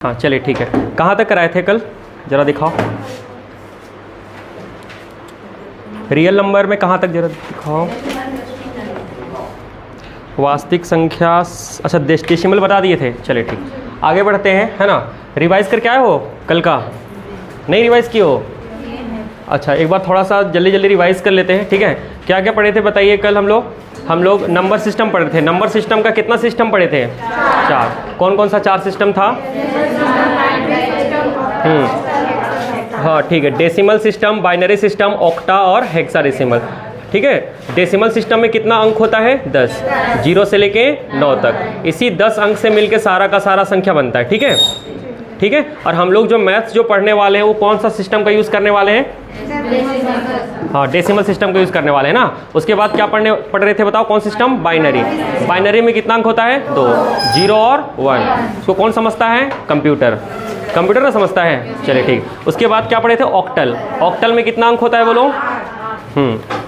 हाँ चलिए ठीक है। कहाँ तक कराए थे कल, ज़रा दिखाओ। रियल नंबर में कहाँ तक ज़रा दिखाओ। वास्तविक संख्या, अच्छा डेसिमल बता दिए थे। चलिए ठीक, आगे बढ़ते हैं, है ना। रिवाइज करके आए हो कल का? नहीं रिवाइज किए हो? अच्छा एक बार थोड़ा सा जल्दी जल्दी रिवाइज कर लेते हैं, ठीक है। क्या क्या पढ़े थे बताइए कल हम लोग नंबर सिस्टम पढ़े थे। नंबर सिस्टम का कितना सिस्टम पढ़े थे? 4। कौन कौन सा 4 सिस्टम था? हाँ ठीक है, decimal system, binary system, octa और हेक्साडेसिमल, ठीक है। डेसिमल सिस्टम में कितना अंक होता है? 10, 0 से लेके 9 तक। इसी 10 अंक से मिलके सारा का सारा संख्या बनता है, ठीक है, ठीक है। और हम लोग जो मैथ्स जो पढ़ने वाले हैं वो कौन सा सिस्टम का यूज़ करने वाले हैं? हाँ डेसिमल सिस्टम का यूज़ करने वाले हैं ना। उसके बाद क्या पढ़ रहे थे बताओ? कौन सिस्टम? बाइनरी। बाइनरी में कितना अंक होता है? 2, 0 और 1। उसको कौन समझता है? कंप्यूटर। कंप्यूटर ना समझता है, चलिए ठीक। उसके बाद क्या पढ़े थे? ऑक्टल। ऑक्टल में कितना अंक होता है बोलो?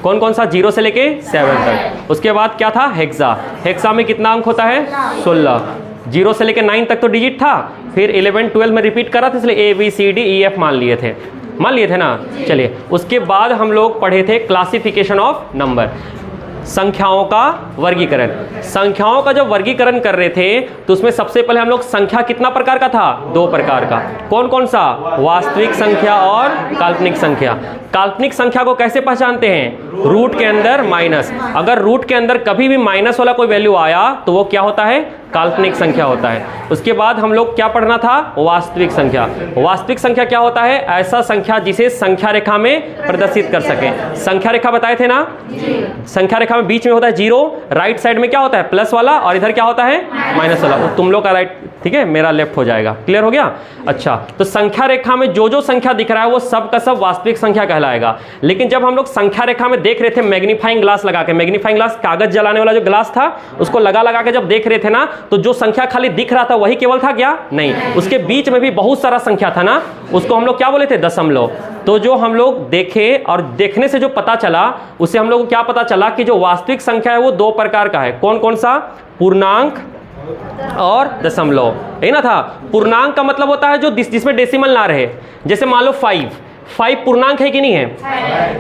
कौन कौन सा? 0 से लेके 7 तक। उसके बाद क्या था? हेक्सा। हेक्सा में कितना अंक होता है? 16। 0 से लेके 9 तक तो डिजिट था, फिर 11 12 में रिपीट करा था, इसलिए ABCDEF मान लिए थे ना। चलिए उसके बाद हम लोग पढ़े थे क्लासिफिकेशन ऑफ नंबर, संख्याओं का वर्गीकरण। संख्याओं का जब वर्गीकरण कर रहे थे तो उसमें सबसे पहले हम लोग संख्या कितना प्रकार का था? 2 प्रकार का। कौन कौन सा? वास्तविक संख्या और काल्पनिक संख्या। काल्पनिक संख्या को कैसे पहचानते हैं? रूट के अंदर माइनस। अगर रूट के अंदर कभी भी माइनस वाला कोई वैल्यू आया तो वो क्या होता है? काल्पनिक संख्या होता है। उसके बाद हम लोग क्या पढ़ना था? वास्तविक संख्या। वास्तविक संख्या क्या होता है? ऐसा संख्या जिसे संख्या रेखा में प्रदर्शित कर सके। संख्या रेखा बताए थे ना, संख्या रेखा में बीच में होता है 0, राइट साइड में क्या होता है? प्लस वाला, और इधर क्या होता है? माइनस वाला। तुम लोग का राइट, ठीक है, मेरा लेफ्ट हो जाएगा। क्लियर हो गया? अच्छा, तो संख्या रेखा में जो जो संख्या दिख रहा है वो सब का सब वास्तविक संख्या कहलाएगा। लेकिन जब हम लोग संख्या रेखा में देख रहे थे मैग्नीफाइंग ग्लास लगा के, मैग्नीफाइंग ग्लास कागज जलाने वाला जो ग्लास था उसको लगा के जब देख रहे थे ना, तो जो संख्या खाली दिख रहा था वही केवल था क्या? नहीं, उसके बीच में भी बहुत सारा संख्या था ना, उसको हम लोग क्या बोले थे? दशमलव। तो जो हम लोग देखे और देखने से जो पता चला उससे हम लोग को क्या पता चला कि जो वास्तविक संख्या है वो 2 प्रकार का है। कौन कौन सा? पूर्णांक और दशमलव, है ना था। पूर्णांक का मतलब होता है जो जिसमें डेसिमल ना रहे। जैसे मान लो 5 पूर्णांक है कि नहीं है?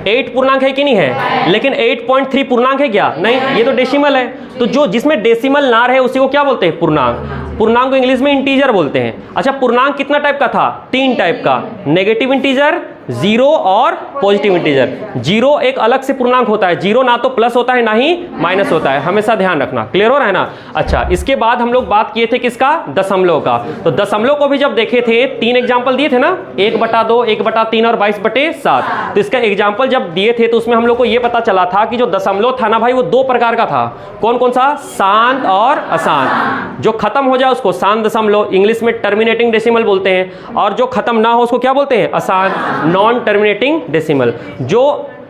8 पूर्णांक है कि नहीं है? लेकिन 8.3 पूर्णांक है क्या? नहीं, ये तो डेसिमल है। तो जो जिसमें डेसिमल ना रहे उसी को क्या बोलते हैं? पूर्णांक। पूर्णांक को इंग्लिश में इंटीजर बोलते हैं। अच्छा, पूर्णांक कितना टाइप का था? 3 टाइप का, नेगेटिव इंटीजर, 0 और पॉजिटिव इंटीजर। 0 एक अलग से पूर्णांक होता है। 0 ना तो प्लस होता है ना ही माइनस होता है, हमेशा ध्यान रखना। क्लियर हो रहा है ना? अच्छा, इसके बाद हम लोग बात किए थे किसका? दशमलव का। तो दशमलव को भी जब देखे थे 3 एग्जाम्पल दिए थे ना, 1/2, 1/3 और 22/7। तो इसका एग्जाम्पल जब दिए थे तो उसमें हम लोग को यह पता चला था कि जो दशमलव था ना भाई वो 2 प्रकार का था। कौन कौन सा? शांत और अशांत। जो खत्म हो जाए उसको शांत दशमलव, इंग्लिश में टर्मिनेटिंग डेसिमल बोलते हैं, और जो खत्म ना हो उसको क्या बोलते हैं? अशांत, नॉन टर्मिनेटिंग डेसिमल। जो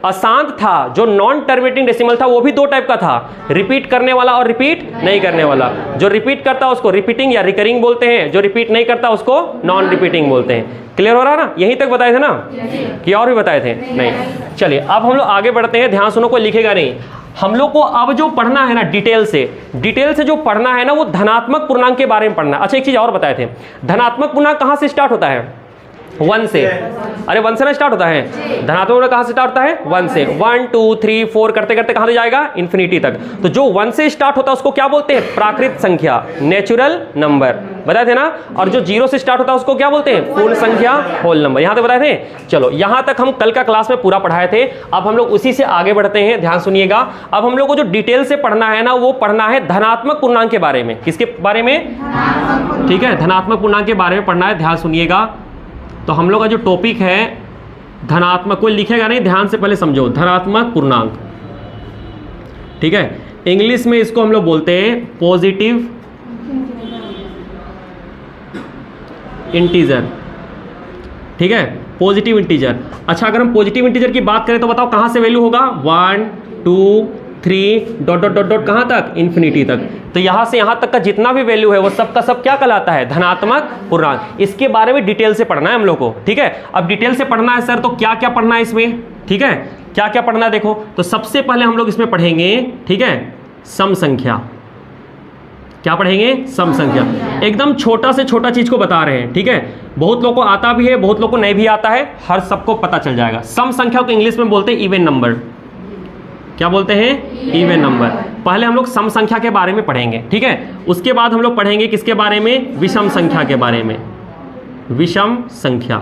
अशांत था, जो नॉन टर्मिनेटिंग डेसिमल था, वो भी 2 टाइप का था, रिपीट करने वाला और रिपीट नहीं करने वाला। जो रिपीट करता है उसको रिपीटिंग या रिकरिंग बोलते हैं, जो रिपीट नहीं करता उसको नॉन रिपीटिंग बोलते हैं। क्लियर हो रहा है ना? यहीं तक बताए थे ना कि और भी बताए थे? नहीं। चलिए अब हम लोग आगे बढ़ते हैं, ध्यान सुनो, कोई लिखेगा नहीं। हम लोग को अब जो पढ़ना है ना डिटेल से जो पढ़ना है ना वो धनात्मक पूर्णांक के बारे में पढ़ना है। अच्छा एक चीज और बताए थे, धनात्मक पूर्णांक कहां से स्टार्ट होता है? 1 से। अरे 1 से ना स्टार्ट होता है। धनात्मक पूर्णांक कहां से स्टार्ट होता है? 1 से। 1 2 3 4 करते करते कहां से जाएगा? इन्फिनिटी तक। तो जो 1 से स्टार्ट होता है उसको क्या बोलते हैं? प्राकृत संख्या, नेचुरल नंबर, बताए थे ना। और जो 0 से स्टार्ट होता है उसको क्या बोलते हैं? पूर्ण संख्या, होल नंबर। यहां तक बताए थे। चलो यहां तक हम कल का क्लास में पूरा पढ़ाए थे। अब हम लोग उसी से आगे बढ़ते हैं, ध्यान सुनिएगा। अब हम लोग को जो डिटेल से पढ़ना है ना वो पढ़ना है धनात्मक पूर्णांक के बारे में। किसके बारे में? ठीक है, धनात्मक पूर्णांक के बारे में पढ़ना है, ध्यान सुनिएगा। तो हम लोग का जो टॉपिक है धनात्मक, कोई लिखेगा नहीं, ध्यान से पहले समझो, धनात्मक पूर्णांक, ठीक है। इंग्लिश में इसको हम लोग बोलते हैं पॉजिटिव इंटीजर, ठीक है, पॉजिटिव इंटीजर। अच्छा, अगर हम पॉजिटिव इंटीजर की बात करें तो बताओ कहां से वैल्यू होगा? 1 2 3 डॉट डॉट डॉट डॉट कहां तक? इन्फिनिटी तक। तो यहां से यहां तक का जितना भी वैल्यू है वो सब का सब क्या कहलाता है? धनात्मक पूर्णांक। इसके बारे में डिटेल से पढ़ना है हम लोग को, ठीक है। अब डिटेल से पढ़ना है सर, तो क्या क्या पढ़ना है इसमें? ठीक है, क्या क्या पढ़ना है देखो। तो सबसे पहले हम लोग इसमें पढ़ेंगे, ठीक है, सम संख्या, क्या पढ़ेंगे? सम संख्या। एकदम छोटा से छोटा चीज को बता रहे हैं, ठीक है। बहुत लोगों को आता भी है, बहुत लोगों को नहीं भी आता है, हर सबको पता चल जाएगा। सम संख्या को इंग्लिश में बोलते हैं इवन नंबर। क्या बोलते हैं? Even number. पहले हम लोग सम संख्या के बारे में पढ़ेंगे, ठीक है। उसके बाद हम लोग पढ़ेंगे किसके बारे में? विषम संख्या के बारे में। विषम संख्या,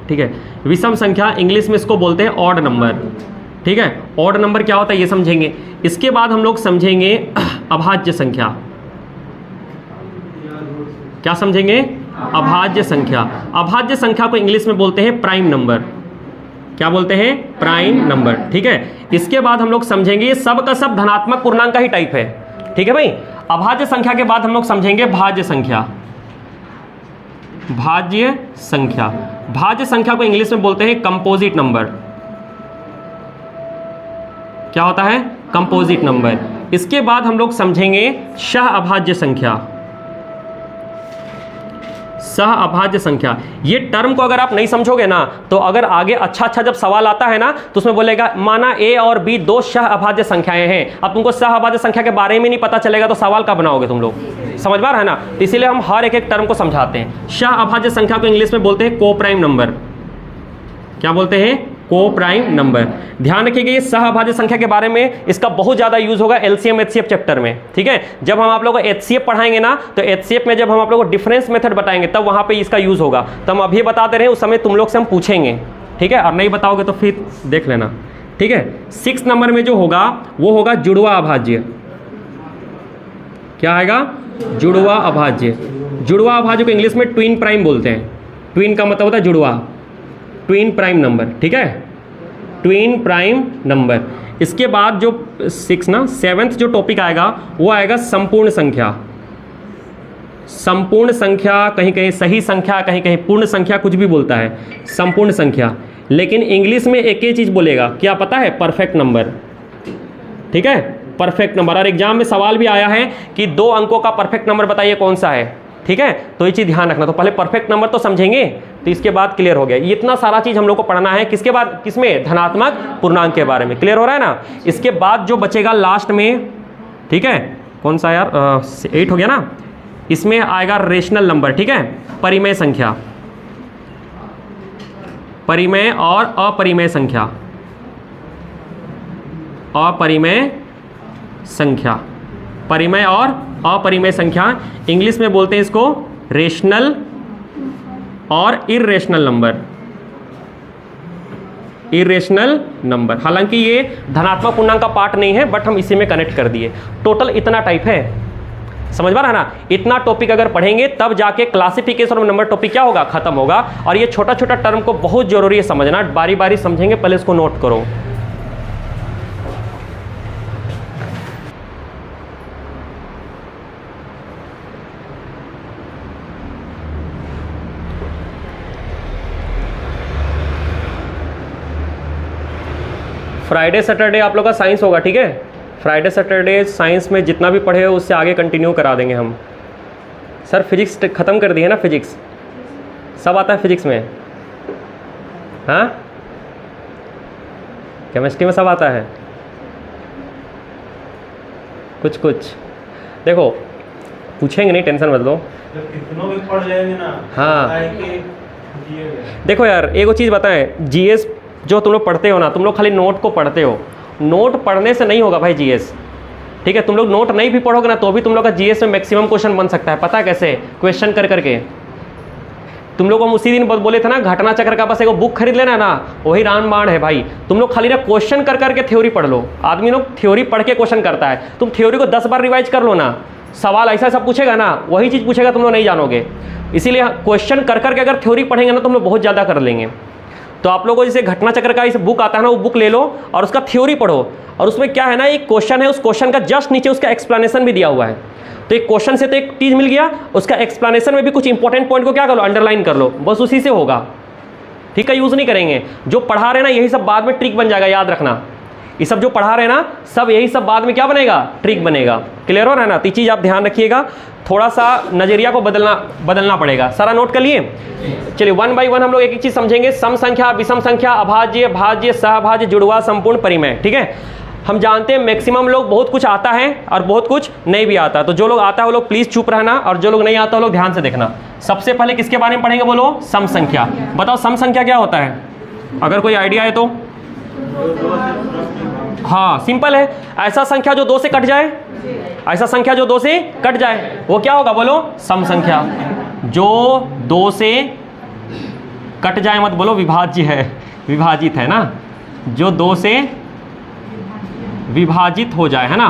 ठीक है। विषम संख्या इंग्लिश में इसको बोलते हैं ऑड नंबर, ठीक है। ऑड नंबर क्या होता है ये समझेंगे। इसके बाद हम लोग समझेंगे अभाज्य संख्या। क्या समझेंगे? अभाज्य संख्या। अभाज्य संख्या को इंग्लिश में बोलते हैं प्राइम नंबर। क्या बोलते हैं? प्राइम नंबर, ठीक है। इसके बाद हम लोग समझेंगे ये सब का सब धनात्मक पूर्णांक का ही टाइप है, ठीक है भाई। अभाज्य संख्या के बाद हम लोग समझेंगे भाज्य संख्या। भाज्य संख्या। भाज्य संख्या को इंग्लिश में बोलते हैं कंपोजिट नंबर। क्या होता है? Composite number. इसके बाद हम लोग समझेंगे सह अभाज्य संख्या। सह अभाज्य संख्या, ये टर्म को अगर आप नहीं समझोगे ना तो अगर आगे अच्छा जब सवाल आता है ना तो उसमें बोलेगा माना ए और बी दो सह अभाज्य संख्याएं हैं। अब तुमको सह अभाज्य संख्या के बारे में नहीं पता चलेगा तो सवाल का बनाओगे तुम लोग? समझ में आ रहा है ना? तो इसीलिए हम हर एक टर्म को समझाते हैं। सह अभाज्य संख्या को इंग्लिश में बोलते हैं को प्राइम नंबर। क्या बोलते हैं? को प्राइम नंबर। ध्यान रखिएगा ये सह अभाज्य संख्या के बारे में इसका बहुत ज्यादा यूज होगा एलसीएम एचसीएफ चैप्टर में, ठीक है। जब हम आप लोगों को एचसीएफ पढ़ाएंगे ना तो एचसीएफ में जब हम आप लोगों को डिफरेंस मेथड बताएंगे तब वहां पे इसका यूज होगा। तो हम अभी बता दे रहे हैं, उस समय तुम लोग से हम पूछेंगे, ठीक है। और नहीं बताओगे तो फिर देख लेना, ठीक है। 6 नंबर में जो होगा वो होगा जुड़वा अभाज्य। क्या आएगा? जुड़वा अभाज्य। जुड़वा अभाज्य को इंग्लिश में ट्विन प्राइम बोलते हैं। ट्विन का मतलब होता है जुड़वा, ट्विन प्राइम नंबर, ठीक है। Twin prime number. इसके बाद जो 7th जो टॉपिक आएगा वो आएगा संपूर्ण संख्या। संपूर्ण संख्या कहीं कहीं सही संख्या, कहीं कहीं पूर्ण संख्या, कुछ भी बोलता है संपूर्ण संख्या। लेकिन इंग्लिश में एक ही चीज बोलेगा, क्या पता है? परफेक्ट नंबर, ठीक है। Perfect number. और एग्जाम में सवाल भी आया है कि 2 अंकों का परफेक्ट नंबर बताइए कौन सा है, ठीक है। तो ये चीज ध्यान रखना। तो पहले परफेक्ट नंबर तो समझेंगे तो इसके बाद क्लियर हो गया। ये इतना सारा चीज हम लोग को पढ़ना है। किसके बाद? किसमें? धनात्मक पूर्णांक के बारे में। क्लियर हो रहा है ना? इसके बाद जो बचेगा लास्ट में, ठीक है, कौन सा यार 8 हो गया ना, इसमें आएगा रेशनल नंबर, ठीक है। परिमेय संख्या, परिमेय और अपरिमेय संख्या। अपरिमेय संख्या, परिमेय और अपरिमेय संख्या इंग्लिश में बोलते हैं इसको रेशनल और इर्रेशनल नंबर। Irrational number. हालांकि ये धनात्मक पूर्णांक का पार्ट नहीं है बट हम इसी में कनेक्ट कर दिए। टोटल इतना टाइप है, समझ में आ रहा है ना? इतना टॉपिक अगर पढ़ेंगे तब जाके क्लासिफिकेशन ऑफ नंबर टॉपिक क्या होगा? खत्म होगा। और ये छोटा छोटा टर्म को बहुत जरूरी है समझना, बारी बारी समझेंगे, पहले इसको नोट करो। फ्राइडे सैटरडे आप लोग का साइंस होगा, ठीक है। फ्राइडे सैटरडे साइंस में जितना भी पढ़े हो उससे आगे कंटिन्यू करा देंगे हम। सर फिजिक्स ख़त्म कर दिए ना? फिजिक्स सब आता है फिजिक्स में? हाँ, केमिस्ट्री में सब आता है कुछ कुछ। देखो पूछेंगे नहीं, टेंशन मत लो, कितनों भी पढ़ जाएंगे ना। हाँ देखो यार एक चीज़ बताएं, जीएस जो तुम लोग पढ़ते हो ना, तुम लोग खाली नोट को पढ़ते हो। नोट पढ़ने से नहीं होगा भाई जीएस, ठीक है। तुम लोग नोट नहीं भी पढ़ोगे ना तो भी तुम लोग का जीएस में मैक्सिमम क्वेश्चन बन सकता है। पता है कैसे? क्वेश्चन कर करके। तुम लोग हम उसी दिन बोले थे ना, घटना चक्र का बस एक बुक खरीद लेना ना, वही रामबाण है भाई। तुम लोग खाली ना क्वेश्चन कर करके थ्योरी पढ़ लो। आदमी लोग थ्योरी पढ़ के क्वेश्चन करता है, तुम थ्योरी को 10 बार रिवाइज कर लो ना, सवाल ऐसा सब पूछेगा ना, वही चीज़ पूछेगा, तुम लोग नहीं जानोगे। इसीलिए क्वेश्चन कर करके अगर थ्योरी पढ़ेंगे ना तो हम लोग बहुत ज़्यादा कर लेंगे। तो आप लोगों को जैसे घटना चक्र का इस बुक आता है ना, वो बुक ले लो और उसका थ्योरी पढ़ो। और उसमें क्या है ना, एक क्वेश्चन है, उस क्वेश्चन का जस्ट नीचे उसका एक्सप्लेनेशन भी दिया हुआ है। तो एक क्वेश्चन से तो एक चीज़ मिल गया, उसका एक्सप्लेनेशन में भी कुछ इंपॉर्टेंट पॉइंट को क्या कर लो, अंडरलाइन कर लो, बस उसी से होगा। ठीक है, यूज़ नहीं करेंगे। जो पढ़ा रहे ना यही सब बाद में ट्रिक बन जाएगा, याद रखना। ये सब जो पढ़ा रहे ना सब यही सब बाद में क्या बनेगा, ट्रिक बनेगा। क्लियर हो रहा है ना? तो चीज़ आप ध्यान रखिएगा, थोड़ा सा नजरिया को बदलना पड़ेगा। सारा नोट कर लिए? चलिए 1 बाई 1 हम लोग एक एक चीज समझेंगे। सम संख्या, विषम संख्या, अभाज्य, भाज्य, सहभाज्य, जुड़वा, संपूर्ण, परिमेय। ठीक है, हम जानते हैं मैक्सिमम लोग बहुत कुछ आता है और बहुत कुछ नहीं भी आता, तो जो लोग आता है वो लोग प्लीज चुप रहना, और जो लोग नहीं आता वो लोग ध्यान से देखना। सबसे पहले किसके बारे में पढ़ेंगे, बोलो सम संख्या। बताओ सम संख्या क्या होता है, अगर कोई आइडिया है तो। हाँ सिंपल है, ऐसा संख्या जो 2 से कट जाए, ऐसा संख्या जो 2 से कट जाए वो क्या होगा, बोलो सम संख्या। जो 2 से कट जाए मत बोलो विभाज्य है, विभाजित है ना, जो 2 से विभाजित हो जाए, है ना।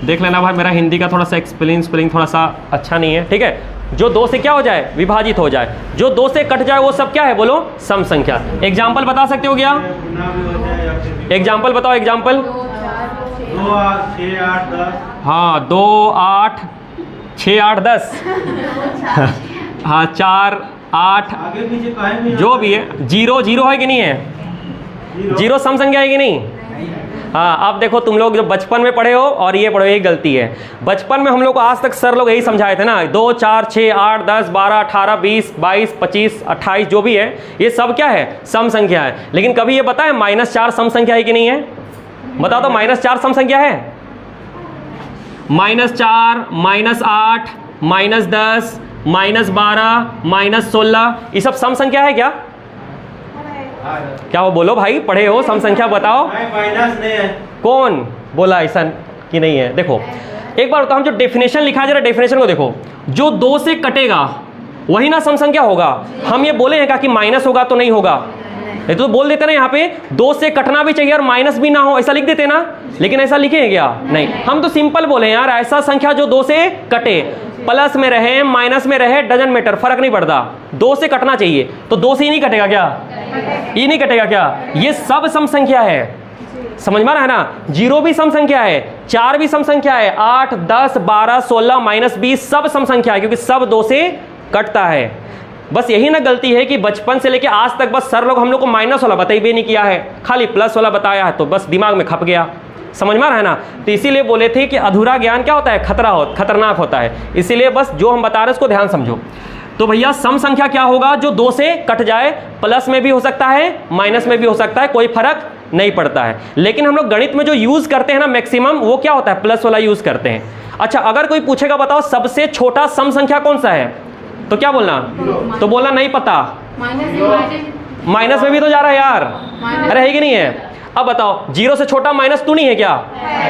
देख लेना भाई, मेरा हिंदी का थोड़ा सा स्पेलिंग थोड़ा सा अच्छा नहीं है, ठीक है। जो 2 से क्या हो जाए, विभाजित हो जाए, जो 2 से कट जाए वो सब क्या है, बोलो सम संख्या। एग्जाम्पल बता सकते हो क्या, एग्जाम्पल बताओ, एग्जाम्पल। 2, 6, 8, 10। हाँ 2, 8, 6, 8, 10 हाँ 4, 8 आगे पीछे काहे में जो भी है। जीरो है कि नहीं है, जीरो सम संख्या है कि नहीं। हाँ अब देखो, तुम लोग जो बचपन में पढ़े हो और ये पढ़ो, यही गलती है। बचपन में हम लोग को आज तक सर लोग यही समझाए थे ना, 2, 4, 6, 8, 10, 12, 18, 20, 22, 25, 28 जो भी है ये सब क्या है, सम संख्या है। लेकिन कभी ये बताए -4 सम संख्या है कि नहीं है, बताओ तो। -4 सम संख्या है, -4, -8, -10, -12, -16 ये सब सम संख्या है क्या, क्या वो बोलो भाई, पढ़े हो सम संख्या बताओ। माइनस नहीं है, कौन बोला ऐसा कि नहीं है। देखो एक बार तो हम जो डेफिनेशन लिखा है जरा डेफिनेशन को देखो, जो 2 से कटेगा वही ना सम संख्या होगा। हम ये बोले हैं क्या कि माइनस होगा तो नहीं होगा, ये तो बोल देते ना यहाँ पे 2 से कटना भी चाहिए और माइनस भी ना हो, ऐसा लिख देते ना। लेकिन ऐसा लिखे हैं क्या, नहीं। हम तो सिंपल बोले यार, ऐसा संख्या जो 2 से कटे, प्लस में रहे माइनस में रहे डजंट मैटर, फर्क नहीं पड़ता, 2 से कटना चाहिए। तो 2 से ही नहीं कटेगा क्या, ये नहीं कटेगा क्या, ये सब सम संख्या है, समझ में आ रहा है ना। 0 भी सम संख्या है, 4 भी सम संख्या है, 8, 10, 12, 16, -20 सब सम संख्या है, क्योंकि सब 2 से कटता है। बस यही ना गलती है कि बचपन से लेके आज तक बस सर लोग हम लोग को माइनस वाला बताई भी नहीं किया है, खाली प्लस वाला बताया है, तो बस दिमाग में खप गया, समझ में आ रहा है ना। तो इसीलिए बोले थे कि अधूरा ज्ञान क्या होता है, खतरनाक होता है। इसीलिए बस जो हम बता रहे हैं उसको ध्यान समझो। तो भैया सम संख्या क्या होगा, जो 2 से कट जाए, प्लस में भी हो सकता है माइनस में भी हो सकता है, कोई फर्क नहीं पड़ता है। लेकिन हम लोग गणित में जो यूज करते हैं ना मैक्सिमम, वो क्या होता है, प्लस वाला यूज करते हैं। अच्छा अगर कोई पूछेगा बताओ सबसे छोटा सम संख्या कौन सा है, तो क्या बोलना, तो बोलना नहीं पता, माइनस में भी तो जा रहा है यार, अरे है कि नहीं है। अब बताओ 0 से छोटा -2 नहीं है क्या,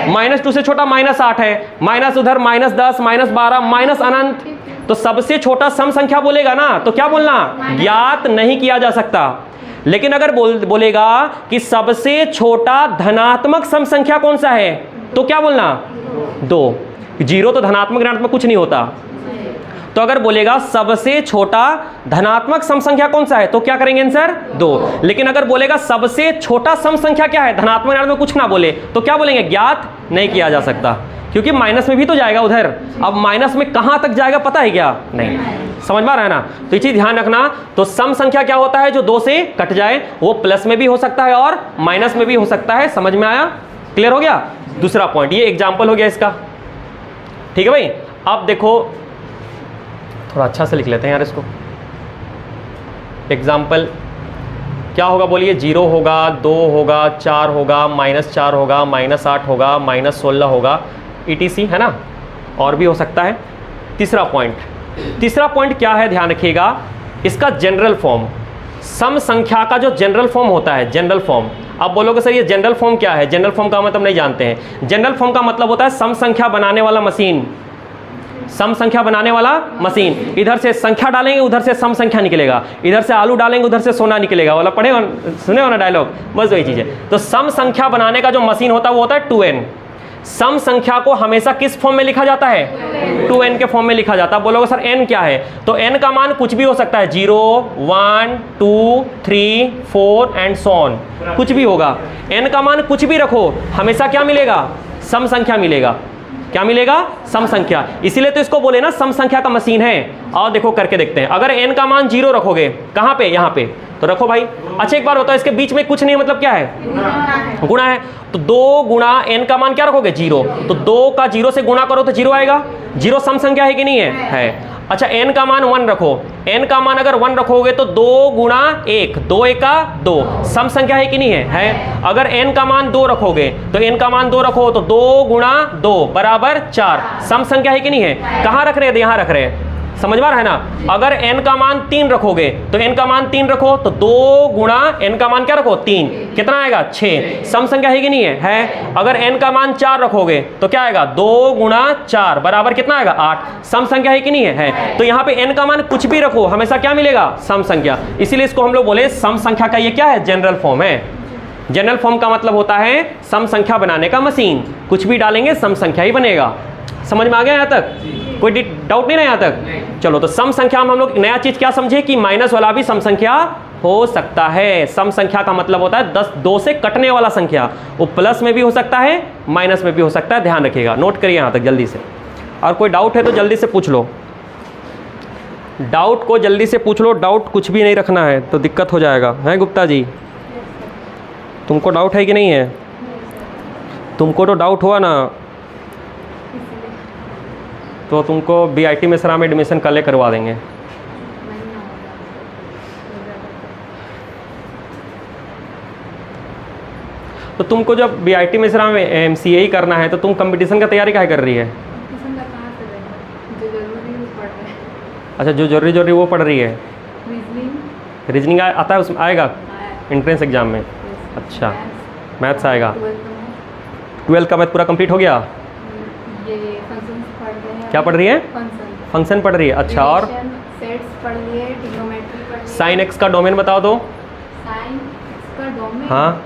-2 से छोटा -8 है, माइनस उधर -10, -12, माइनस अनंत, तो सबसे छोटा सम संख्या बोलेगा ना, तो क्या बोलना, ज्ञात नहीं किया जा सकता। लेकिन अगर बोलेगा कि सबसे छोटा धनात्मक सम संख्या कौन सा है, तो क्या बोलना, 2। 0 तो धनात्मक ऋणात्मक कुछ नहीं होता, तो अगर बोलेगा सबसे छोटा धनात्मक सम संख्या कौन सा है, तो क्या करेंगे आंसर, 2। लेकिन अगर बोलेगा सबसे छोटा सम संख्या क्या है, धनात्मक ऋणात्मक कुछ ना बोले, तो क्या बोलेंगे, ज्ञात नहीं किया जा सकता, क्योंकि माइनस में भी तो जाएगा उधर। अब माइनस में कहां तक जाएगा पता है क्या, नहीं, समझ में आ रहा है ना। तो ये चीज ध्यान रखना। तो सम संख्या क्या होता है, जो 2 से कट जाए, वो प्लस में भी हो सकता है और माइनस में भी हो सकता है, समझ में आया, क्लियर हो गया। दूसरा पॉइंट, ये एग्जाम्पल हो गया इसका, ठीक है भाई। अब देखो थोड़ा अच्छा से लिख लेते हैं यार इसको। एग्जाम्पल क्या होगा बोलिए, 0 होगा, 2 होगा, 4 होगा, -4 होगा, -8 होगा, -16 होगा, ETC है ना, और भी हो सकता है। तीसरा पॉइंट क्या है, ध्यान रखिएगा, इसका जनरल फॉर्म, सम संख्या का जो जनरल फॉर्म होता है, जनरल फॉर्म। अब बोलोगे सर ये जनरल फॉर्म क्या है, जनरल फॉर्म का मतलब नहीं जानते हैं। जनरल फॉर्म का मतलब होता है सम संख्या बनाने वाला मशीन, सम संख्या बनाने वाला मशीन। इधर से संख्या डालेंगे उधर से सम संख्या निकलेगा, इधर से आलू डालेंगे उधर से सोना निकलेगा, वाला पढ़े सुने हो ना डायलॉग, बस वही चीज है। तो सम संख्या बनाने का जो मशीन होता है वो होता है 2n। सम संख्या को हमेशा किस फॉर्म में लिखा जाता है, 2n के फॉर्म में लिखा जाता है। बोलोगे सर n क्या है, तो n का मान कुछ भी हो सकता है, 0, 1, 2, 3, 4 एंड सो ऑन, कुछ भी होगा। n का मान कुछ भी रखो, हमेशा क्या मिलेगा, सम संख्या मिलेगा। क्या मिलेगा, सम संख्या। इसीलिए तो इसको बोले ना सम संख्या का मशीन है। और देखो करके देखते हैं, अगर n का मान 0 रखोगे, कहां पे, यहां पे, तो रखो भाई। अच्छा एक बार बताओ, इसके बीच में कुछ नहीं मतलब क्या है? गुणा है। तो 2 गुणा n का मान क्या रखोगे? 0। तो 2 का 0 से गुणा करो तो 0 आएगा। 0 सम संख्या है कि नहीं है? अच्छा n का मान 1 रखो। n का मान अगर 1 रखोगे तो 2 गुणा 1, 2 एका 2, सम संख्या है कि नहीं है? अगर n का मान 2 रखोगे तो n का मान 2 रखो तो 2 गुणा 2 बराबर 4, सम संख्या है कि नहीं है? कहाँ रख रहे हैं? यहाँ रख रहे हैं। समझ में आ रहा है ना? अगर n का मान 3 रखोगे तो n का मान 3 रखो तो 2 गुणा n का मान क्या रखो? 3, कितना आएगा? 6, सम संख्या है कि नहीं है? अगर n का मान 4 रखोगे तो क्या आएगा? 2 गुणा 4 बराबर कितना आएगा? 8, सम संख्या है कि नहीं है? तो यहाँ पे n का मान कुछ भी रखो हमेशा क्या मिलेगा? सम संख्या। इसीलिए इसको हम लोग बोले सम संख्या का ये क्या है? जनरल फॉर्म है। जनरल फॉर्म का मतलब होता है सम संख्या बनाने का मशीन। कुछ भी डालेंगे सम संख्या ही बनेगा। समझ में आ गया यहाँ तक? कोई डाउट नहीं ना यहाँ तक? चलो, तो सम संख्या में हम लोग नया चीज क्या समझे कि माइनस वाला भी सम संख्या हो सकता है। सम संख्या का मतलब होता है 2 से कटने वाला संख्या। वो प्लस में भी हो सकता है, माइनस में भी हो सकता है। ध्यान रखिएगा, नोट करिए यहाँ तक जल्दी से। और कोई डाउट है तो जल्दी से पूछ लो। डाउट को जल्दी से पूछ लो। डाउट कुछ भी नहीं रखना है तो दिक्कत हो जाएगा। हैं गुप्ता जी, तुमको डाउट है कि नहीं है? तुमको तो डाउट हुआ ना, तो तुमको BIT मिश्रा में एडमिशन कल करवा देंगे। तो तुमको जब BIT मिश्रा में MCA ही करना है तो तुम कंपटीशन का तैयारी क्या कर रही है? अच्छा, जो जरूरी वो पढ़ रही है। रीजनिंग आता है, उसमें आएगा एंट्रेंस एग्जाम में। अच्छा, मैथ्स आएगा। 12th का मैथ पूरा कंप्लीट हो गया? क्या पढ़ रही है? फंक्शन पढ़ रही है। अच्छा, और सेट्स पढ़ लिए, ट्रिग्नोमेट्री पढ़ लिए। साइन एक्स का डोमेन बताओ तो। साइन एक्स का डोमेन, हाँ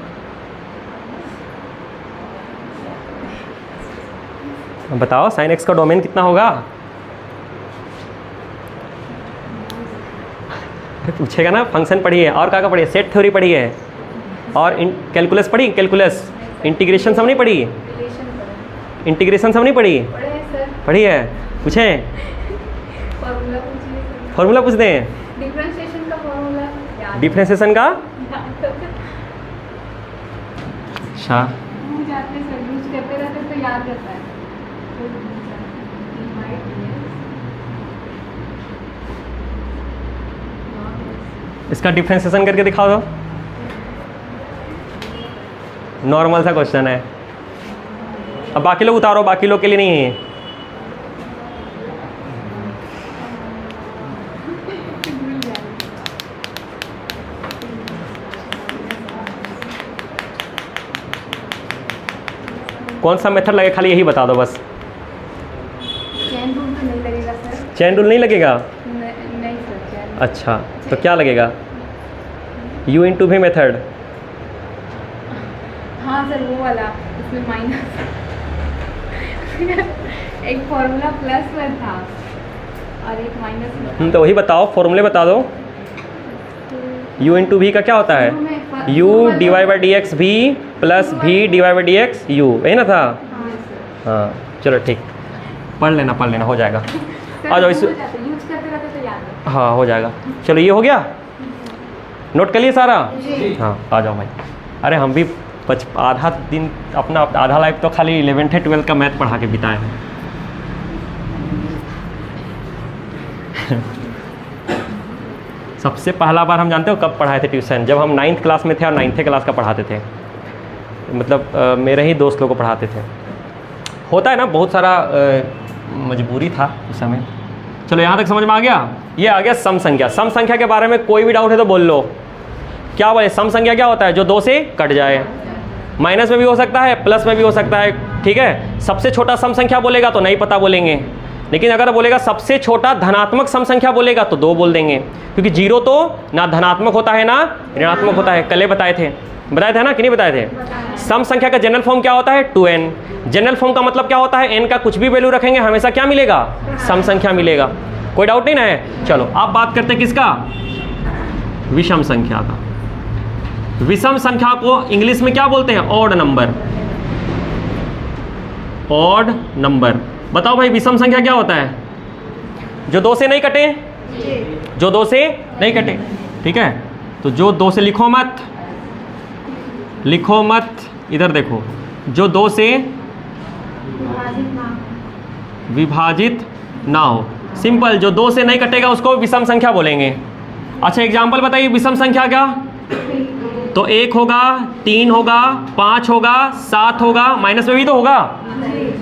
बताओ, साइन एक्स का डोमेन कितना होगा? पूछेगा ना। फंक्शन पढ़ी है, और क्या पढ़ी है? सेट थ्योरी पढ़ी है, और कैलकुलस पढ़ी? कैलकुलस, इंटीग्रेशन सब नहीं पढ़ी? इंटीग्रेशन सब नहीं पढ़ी? पढ़ी है। पूछें? फॉर्मूला पूछ दें? डिफरेंशिएशन का फॉर्मूला, डिफरेंशिएशन का? अच्छा, जाते सर यूज करते रहते तो याद रहता है। इसका डिफरेंशिएशन करके दिखाओ दो। नॉर्मल सा क्वेश्चन है। अब बाकी लोग उतारो, बाकी लोग के लिए नहीं है। कौन सा मेथड लगे, खाली यही बता दो बस। चेन रूल तो नहीं लगेगा सर? चेन रूल नहीं लगेगा? नहीं सर, चेन। अच्छा, तो क्या लगेगा? U इंटू भी मेथड। हाँ सर, वो वाला, उसमें माइनस एक फॉर्मूला प्लस में था और एक माइनस में था। तो वही बताओ, फॉर्मूले बता दो। U इंटू भी का क्या होता है? U divide by DX V plus V divide by DX U, यही ना था? हाँ सर। हाँ चलो ठीक, पढ़ लेना, हो जाएगा। आ जाओ, इस यूज करते रहते तो याद है। हाँ हो जाएगा। चलो, ये हो गया, नोट कर लिए सारा? हाँ आ जाओ भाई। अरे हम भी आधा दिन अपना आधा लाइफ तो खाली 11th 12th का मैथ पढ़ा के बिताए हैं। सबसे पहला बार हम जानते हो कब पढ़ाए थे ट्यूशन? जब हम 9th क्लास में थे और 9th क्लास का पढ़ाते थे। मतलब मेरे ही दोस्त लोगों को पढ़ाते थे। होता है ना, बहुत सारा मजबूरी था उस समय। चलो यहाँ तक समझ में आ गया? ये आ गया सम संख्या। सम संख्या के बारे में कोई भी डाउट है तो बोल लो। क्या बोले? सम संख्या क्या होता है? जो 2 से कट जाए। माइनस में भी हो सकता है, प्लस में भी हो सकता है। ठीक है, सबसे छोटा सम संख्या बोलेगा तो नहीं पता बोलेंगे, लेकिन अगर बोलेगा सबसे छोटा धनात्मक सम संख्या बोलेगा तो 2 बोल देंगे, क्योंकि 0 तो ना धनात्मक होता है ना ऋणात्मक होता है। कल बताए थे ना कि नहीं बताए थे? सम संख्या का जनरल फॉर्म क्या होता है? 2n। जनरल फॉर्म का मतलब क्या होता है? n का कुछ भी वैल्यू रखेंगे हमेशा क्या मिलेगा? सम संख्या मिलेगा। कोई डाउट नहीं ना है? चलो आप बात करते हैं किसका? विषम संख्या का। विषम संख्या को इंग्लिश में क्या बोलते हैं? Odd number. Odd number. बताओ भाई, विषम संख्या क्या होता है? जो 2 से नहीं कटे, जो 2 से नहीं कटे। ठीक है, तो जो 2 से लिखो मत, लिखो मत, इधर देखो, जो 2 से विभाजित ना हो, सिंपल, जो 2 से नहीं कटेगा उसको विषम संख्या बोलेंगे। अच्छा एग्जाम्पल बताइए, विषम संख्या क्या? तो 1 होगा, 3 होगा, 5 होगा, 7 होगा, माइनस में भी तो होगा,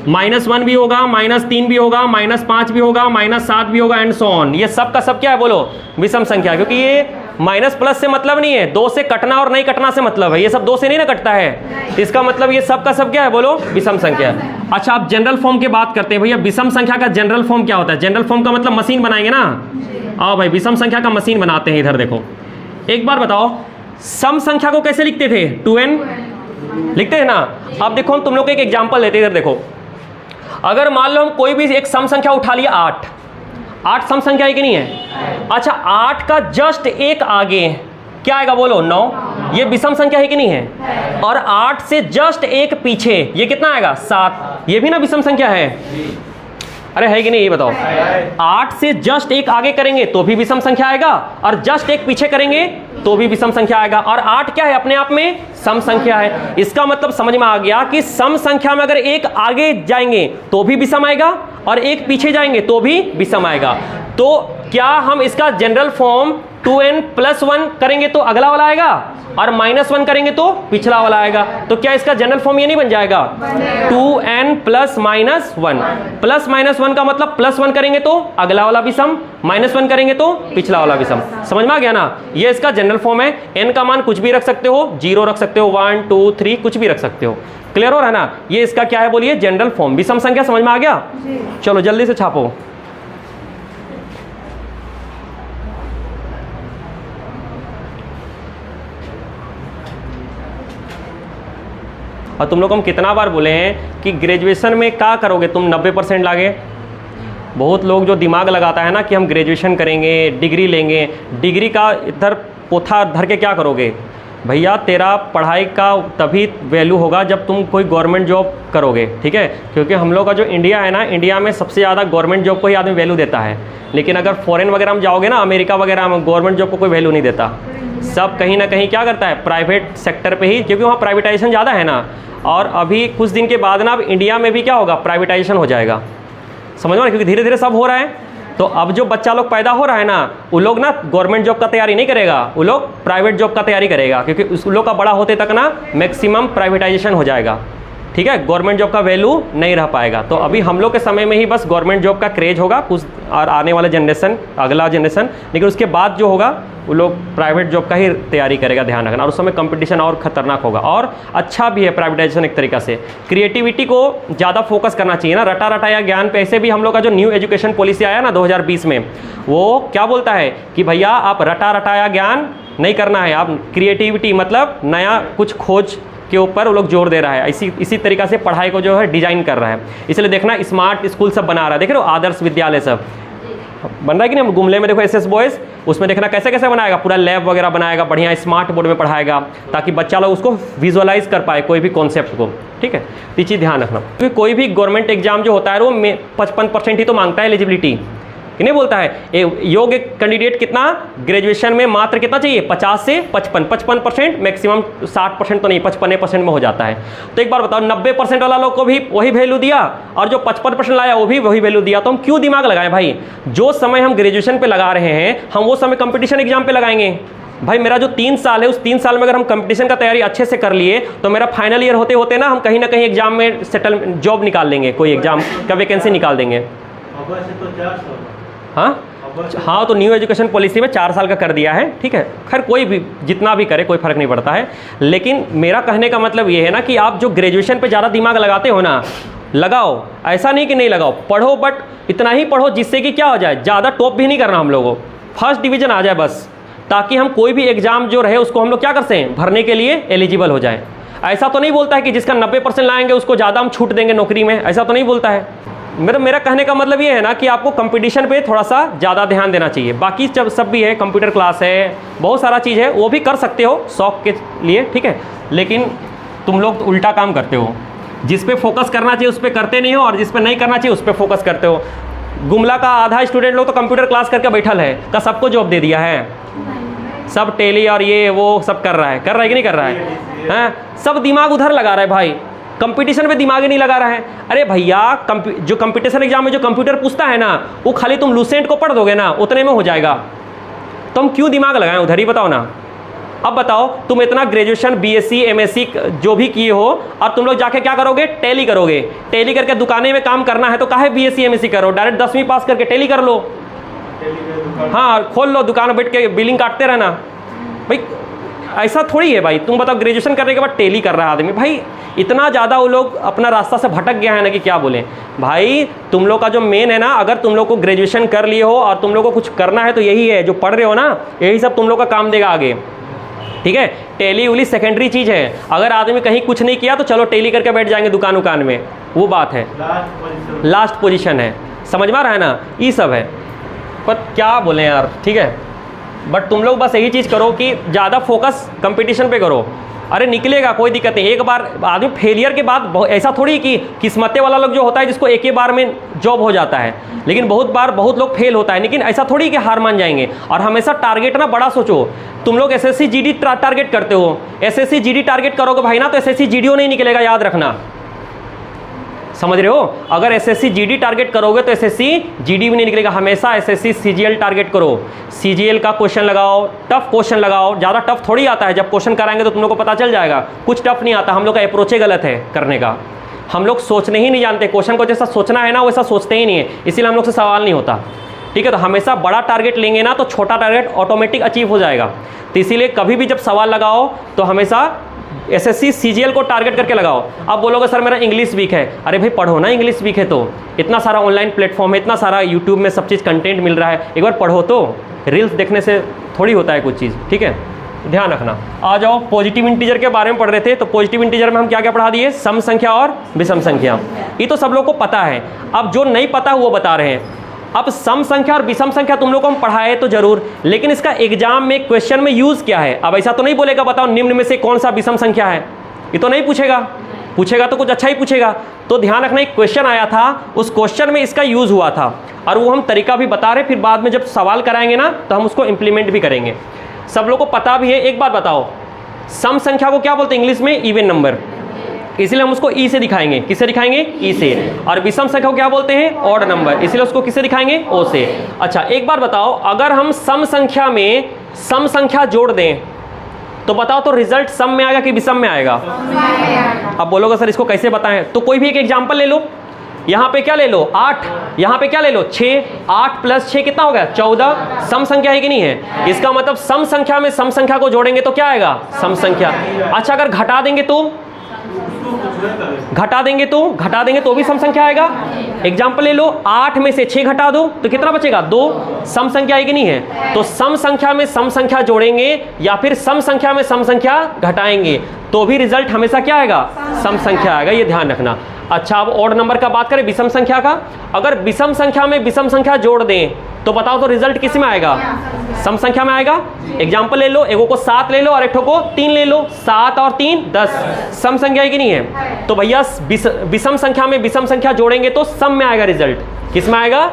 -1 भी होगा, -3 भी होगा, -5 भी होगा, -7 भी होगा, एंड सो ऑन। ये सब का सब क्या है बोलो? विषम संख्या, क्योंकि ये माइनस प्लस से मतलब नहीं है, 2 से कटना और नहीं कटना से मतलब है। ये सब 2 से नहीं ना कटता है, इसका मतलब ये सब का सब क्या है बोलो? विषम संख्या। अच्छा आप जनरल फॉर्म की बात करते हैं भैया, विषम संख्या का जनरल फॉर्म क्या होता है? जनरल फॉर्म का मतलब मशीन बनाएंगे ना। आओ भाई विषम संख्या का मशीन बनाते हैं। इधर देखो, एक बार बताओ, सम संख्या को कैसे लिखते थे? 2n लिखते हैं ना। अब देखो हम तुम लोग को एक एग्जांपल लेते हैं। इधर देखो, अगर मान लो हम कोई भी एक सम संख्या उठा लिया, 8 सम संख्या है कि नहीं है? अच्छा 8 का जस्ट एक आगे क्या आएगा बोलो? 9। ये विषम संख्या है कि नहीं है? और 8 से जस्ट एक पीछे ये कितना आएगा? 7। ये भी ना विषम संख्या है। अरे है कि नहीं ये बताओ? 8 से जस्ट एक आगे करेंगे तो भी विषम संख्या आएगा, और जस्ट एक पीछे करेंगे तो भी विषम संख्या आएगा। और 8 क्या है? अपने आप में सम संख्या है। इसका मतलब समझ में आ गया कि सम संख्या में अगर एक आगे जाएंगे तो भी विषम आएगा, और एक पीछे जाएंगे तो भी विषम आएगा। तो क्या हम इसका जनरल फॉर्म 2n+1 करेंगे तो अगला वाला आएगा, और -1 करेंगे तो पिछला वाला आएगा? तो क्या इसका जनरल फॉर्म ये नहीं बन जाएगा? 2n + -1। प्लस -1 का मतलब +1 करेंगे तो अगला वाला विषम, -1 करेंगे तो पिछला वाला विषम। समझ में आ गया ना? ये इसका जनरल फॉर्म है। n का मान कुछ भी रख सकते हो, 0 रख सकते हो, 1 2 3 कुछ भी रख सकते हो। क्लियर हो रहा है ना? ये इसका क्या है बोलिए? जनरल फॉर्म, विषम संख्या। समझ में आ गया? चलो जल्दी से छापो। और तुम लोग को हम कितना बार बोले हैं कि ग्रेजुएशन में क्या करोगे तुम? 90% लागे। बहुत लोग जो दिमाग लगाता है ना कि हम ग्रेजुएशन करेंगे, डिग्री लेंगे, डिग्री का इधर पोथा धर के क्या करोगे? भैया तेरा पढ़ाई का तभी वैल्यू होगा जब तुम कोई गवर्नमेंट जॉब करोगे, ठीक है? क्योंकि हम लोग का जो इंडिया है ना, इंडिया में सबसे ज़्यादा गवर्नमेंट जॉब को ही आदमी वैल्यू देता है। लेकिन अगर फॉरेन वगैरह में जाओगे ना, अमेरिका वगैरह में, गवर्नमेंट जॉब को कोई वैल्यू नहीं देता। सब कहीं ना कहीं क्या करता है? प्राइवेट सेक्टर पे ही, क्योंकि वहाँ प्राइवेटाइजेशन ज़्यादा है ना। और अभी कुछ दिन के बाद ना अब इंडिया में भी क्या होगा? प्राइवेटाइजेशन हो जाएगा। समझ में? क्योंकि धीरे धीरे सब हो रहा है। तो अब जो बच्चा लोग पैदा हो रहा है ना, वो लोग ना गवर्नमेंट जॉब का तैयारी नहीं करेगा, वो लोग प्राइवेट जॉब का तैयारी करेगा, क्योंकि उस लोग का बड़ा होते तक ना मैक्सिमम प्राइवेटाइजेशन हो जाएगा। ठीक है, गवर्नमेंट जॉब का वैल्यू नहीं रह पाएगा। तो अभी हम लोग के समय में ही बस गवर्नमेंट जॉब का क्रेज होगा कुछ, और आने वाले जनरेशन, अगला जनरेशन, लेकिन उसके बाद जो होगा वो लोग प्राइवेट जॉब का ही तैयारी करेगा। ध्यान रखना। और उस समय कंपटीशन और खतरनाक होगा। और अच्छा भी है प्राइवेटाइजेशन एक तरीक़ा से। क्रिएटिविटी को ज़्यादा फोकस करना चाहिए ना, रटा रटाया ज्ञान पे। ऐसे भी हम लोग का जो न्यू एजुकेशन पॉलिसी आया ना 2020 में, वो क्या बोलता है कि भैया आप रटा रटाया ज्ञान नहीं करना है, आप क्रिएटिविटी मतलब नया कुछ खोज के ऊपर वो लोग जोर दे रहा है। इसी तरीक़ा से पढ़ाई को जो है डिजाइन कर रहा है। इसलिए देखना स्मार्ट स्कूल सब बना रहा है। देख रहे हो, आदर्श विद्यालय सब बन रहा है कि नहीं? गुमले में देखो एसएस बॉयज़, उसमें देखना कैसे कैसे बनाएगा, पूरा लैब वगैरह बनाएगा, बढ़िया स्मार्ट बोर्ड में पढ़ाएगा, ताकि बच्चा लोग उसको विजुअलाइज कर पाए कोई भी कॉन्सेप्ट को। ठीक है, तो ये चीज़ ध्यान रखना। क्योंकि कोई भी गवर्नमेंट एग्जाम जो होता है वो 55% ही तो मांगता है एलिजिबिलिटी, कि नहीं बोलता है? योग्य कैंडिडेट कितना ग्रेजुएशन में मात्र कितना चाहिए? 50 से 55% मैक्सिमम 60% तो नहीं, 55% में हो जाता है। तो एक बार बताओ, 90% वाला लोग को भी वही वैल्यू दिया, और जो 55% लाया वो भी वही वैल्यू दिया, तो हम क्यों दिमाग लगाएं भाई? जो समय हम ग्रेजुएशन पे लगा रहे हैं, हम वो समय कंपटीशन एग्जाम पे लगाएंगे। भाई मेरा जो 3 साल है, उस 3 साल में अगर हम कंपटीशन का तैयारी अच्छे से कर लिए, तो मेरा फाइनल ईयर होते होते ना हम कहीं ना कहीं एग्जाम में सेटल जॉब निकाल लेंगे, कोई एग्जाम का वैकेंसी निकाल देंगे। हाँ, तो न्यू एजुकेशन पॉलिसी में 4 साल का कर दिया है। ठीक है, खैर कोई भी जितना भी करे कोई फ़र्क नहीं पड़ता है। लेकिन मेरा कहने का मतलब ये है ना कि आप जो ग्रेजुएशन पे ज़्यादा दिमाग लगाते हो ना, लगाओ। ऐसा नहीं कि नहीं लगाओ, पढ़ो, बट इतना ही पढ़ो जिससे कि क्या हो जाए, ज़्यादा टॉप भी नहीं करना हम लोगों को, फर्स्ट डिवीज़न आ जाए बस, ताकि हम कोई भी एग्ज़ाम जो रहे उसको हम लोग क्या कर सकें, भरने के लिए एलिजिबल हो जाए। ऐसा तो नहीं बोलता है कि जिसका 90% लाएंगे उसको ज़्यादा हम छूट देंगे नौकरी में, ऐसा तो नहीं बोलता है। मेरा कहने का मतलब ये है ना कि आपको कंपटीशन पे थोड़ा सा ज़्यादा ध्यान देना चाहिए। बाकी जब सब भी है, कंप्यूटर क्लास है, बहुत सारा चीज़ है, वो भी कर सकते हो शौक के लिए। ठीक है, लेकिन तुम लोग तो उल्टा काम करते हो, जिस पे फोकस करना चाहिए उस पर करते नहीं हो, और जिस पे नहीं करना चाहिए उस पर फोकस करते हो। गुमला का आधा स्टूडेंट लोग तो कंप्यूटर क्लास करके बैठल है, का सबको जॉब दे दिया है? सब टेली और ये वो सब कर रहा है कि नहीं कर रहा है? हैं? सब दिमाग उधर लगा रहा है भाई, कंपटीशन पे दिमाग ही नहीं लगा रहा है। अरे भैया जो कंपटीशन एग्जाम में जो कंप्यूटर पूछता है ना, वो खाली तुम लूसेंट को पढ़ दोगे ना, उतने में हो जाएगा। तो हम क्यों दिमाग लगाएं उधर, ही बताओ ना। अब बताओ, तुम इतना ग्रेजुएशन बीएससी एमएससी जो भी किए हो और तुम लोग जाके क्या करोगे? टेली करोगे। टेली करके दुकानें में काम करना है तो काहे बीएससी एमएससी करो, डायरेक्ट 10वीं पास करके टेली कर लो। हाँ, खोल लो दुकान में बैठ के बिलिंग काटते रहना। भाई ऐसा थोड़ी है भाई, तुम बताओ ग्रेजुएशन करने के बाद टेली कर रहा है आदमी। भाई इतना ज़्यादा वो लोग अपना रास्ता से भटक गया है ना कि क्या बोलें। भाई तुम लोग का जो मेन है ना, अगर तुम लोग को ग्रेजुएशन कर लिए हो और तुम लोग को कुछ करना है तो यही है, जो पढ़ रहे हो ना, यही सब तुम लोग का काम देगा आगे। ठीक है, टेली उली सेकेंडरी चीज़ है। अगर आदमी कहीं कुछ नहीं किया तो चलो टेली करके बैठ जाएंगे दुकान उकान में, वो बात है, लास्ट पोजीशन है। समझ में आ रहा है ना, ये सब है। पर क्या बोलें यार, ठीक है। बट तुम लोग बस यही चीज़ करो कि ज़्यादा फोकस कंपटीशन पे करो। अरे निकलेगा, कोई दिक्कत नहीं। एक बार आदमी फेलियर के बाद ऐसा थोड़ी कि किस्मते वाला लोग जो होता है जिसको एक ही बार में जॉब हो जाता है, लेकिन बहुत बार बहुत लोग फेल होता है। लेकिन ऐसा थोड़ी कि हार मान जाएंगे। और हमेशा टारगेट ना बड़ा सोचो। तुम लोग एसएससी जीडी टारगेट करते हो, एसएससी जीडी टारगेट करोगे भाई ना तो एसएससी जीडीओ नहीं निकलेगा, याद रखना। समझ रहे हो? अगर एसएससी जीडी टारगेट करोगे तो एसएससी जीडी भी नहीं निकलेगा। हमेशा एसएससी सीजीएल टारगेट करो। सीजीएल का क्वेश्चन लगाओ, टफ क्वेश्चन लगाओ। ज़्यादा टफ थोड़ी आता है, जब क्वेश्चन कराएंगे तो तुम लोग को पता चल जाएगा। कुछ टफ नहीं आता, हम लोग का अप्रोच गलत है करने का। हम लोग सोचने ही नहीं जानते, क्वेश्चन को जैसा सोचना है ना वैसा सोचते ही नहीं है, इसीलिए हम लोग से सवाल नहीं होता। ठीक है, तो हमेशा बड़ा टारगेट लेंगे ना तो छोटा टारगेट ऑटोमेटिक अचीव हो जाएगा। तो इसीलिए कभी भी जब सवाल लगाओ तो हमेशा एसएससी सीजीएल को टारगेट करके लगाओ। अब बोलोगे सर मेरा इंग्लिश वीक है। अरे भाई पढ़ो ना, इंग्लिश वीक है तो इतना सारा ऑनलाइन प्लेटफॉर्म है, इतना सारा यूट्यूब में सब चीज़ कंटेंट मिल रहा है, एक बार पढ़ो तो। रील्स देखने से थोड़ी होता है कुछ चीज़, ठीक है, ध्यान रखना। आ जाओ, पॉजिटिव इंटीजर के बारे में पढ़ रहे थे। तो पॉजिटिव इंटीजर में हम क्या क्या पढ़ा दिए? सम संख्या और विषम संख्या। ये तो सब लोग को पता है। अब जो नहीं पता वो बता रहे हैं। अब सम संख्या और विषम संख्या तुम लोग को हम पढ़ाए तो जरूर, लेकिन इसका एग्जाम में क्वेश्चन में यूज क्या है? अब ऐसा तो नहीं बोलेगा बताओ निम्न में से कौन सा विषम संख्या है, ये तो नहीं पूछेगा। पूछेगा तो कुछ अच्छा ही पूछेगा। तो ध्यान रखना, एक क्वेश्चन आया था, उस क्वेश्चन में इसका यूज हुआ था और वो हम तरीका भी बता रहे, फिर बाद में जब सवाल कराएंगे ना तो हम उसको इंप्लीमेंट भी करेंगे। सब लोग को पता भी है। एक बात बताओ, सम संख्या को क्या बोलते हैं इंग्लिश में? Even number. इसलिए हम उसको ई से दिखाएंगे। किससे दिखाएंगे? ई से। और विषम संख्या को क्या बोलते हैं? Odd number. इसलिए उसको किससे दिखाएंगे? ओ से। अच्छा एक बार बताओ, अगर हम सम संख्या में सम संख्या जोड़ दें तो बताओ तो रिजल्ट सम में आएगा कि विषम में आएगा? अब बोलोगे सर इसको कैसे बताएं? तो कोई भी एक एग्जाम्पल ले लो। यहाँ पे क्या ले लो? 8। यहाँ पे क्या ले लो? 6। 8 + 6 कितना हो गया? 14। सम संख्या है कि नहीं है? इसका मतलब सम संख्या में सम संख्या को जोड़ेंगे तो क्या आएगा? सम संख्या। अच्छा अगर घटा देंगे तो? घटा देंगे तो भी सम संख्या आएगा। एग्जाम्पल ले लो, 8 में से 6 घटा दो तो कितना बचेगा? 2। सम संख्या है कि नहीं है? तो सम संख्या में सम संख्या जोड़ेंगे या फिर सम संख्या में सम संख्या घटाएंगे तो भी रिजल्ट हमेशा क्या आएगा? सम संख्या आएगा, ये ध्यान रखना। अच्छा अब ऑड नंबर का बात करें, विषम संख्या का। अगर विषम संख्या में विषम संख्या जोड़ दें तो बताओ तो रिजल्ट किस में आएगा? सम संख्या में आएगा। एग्जाम्पल ले लो, एगो को 7 ले लो और एक को 3 ले लो। 7 और 3 10। सम संख्या है कि नहीं है? तो भैया विषम संख्या में विषम संख्या जोड़ेंगे तो सम में आएगा रिजल्ट। किस में आएगा?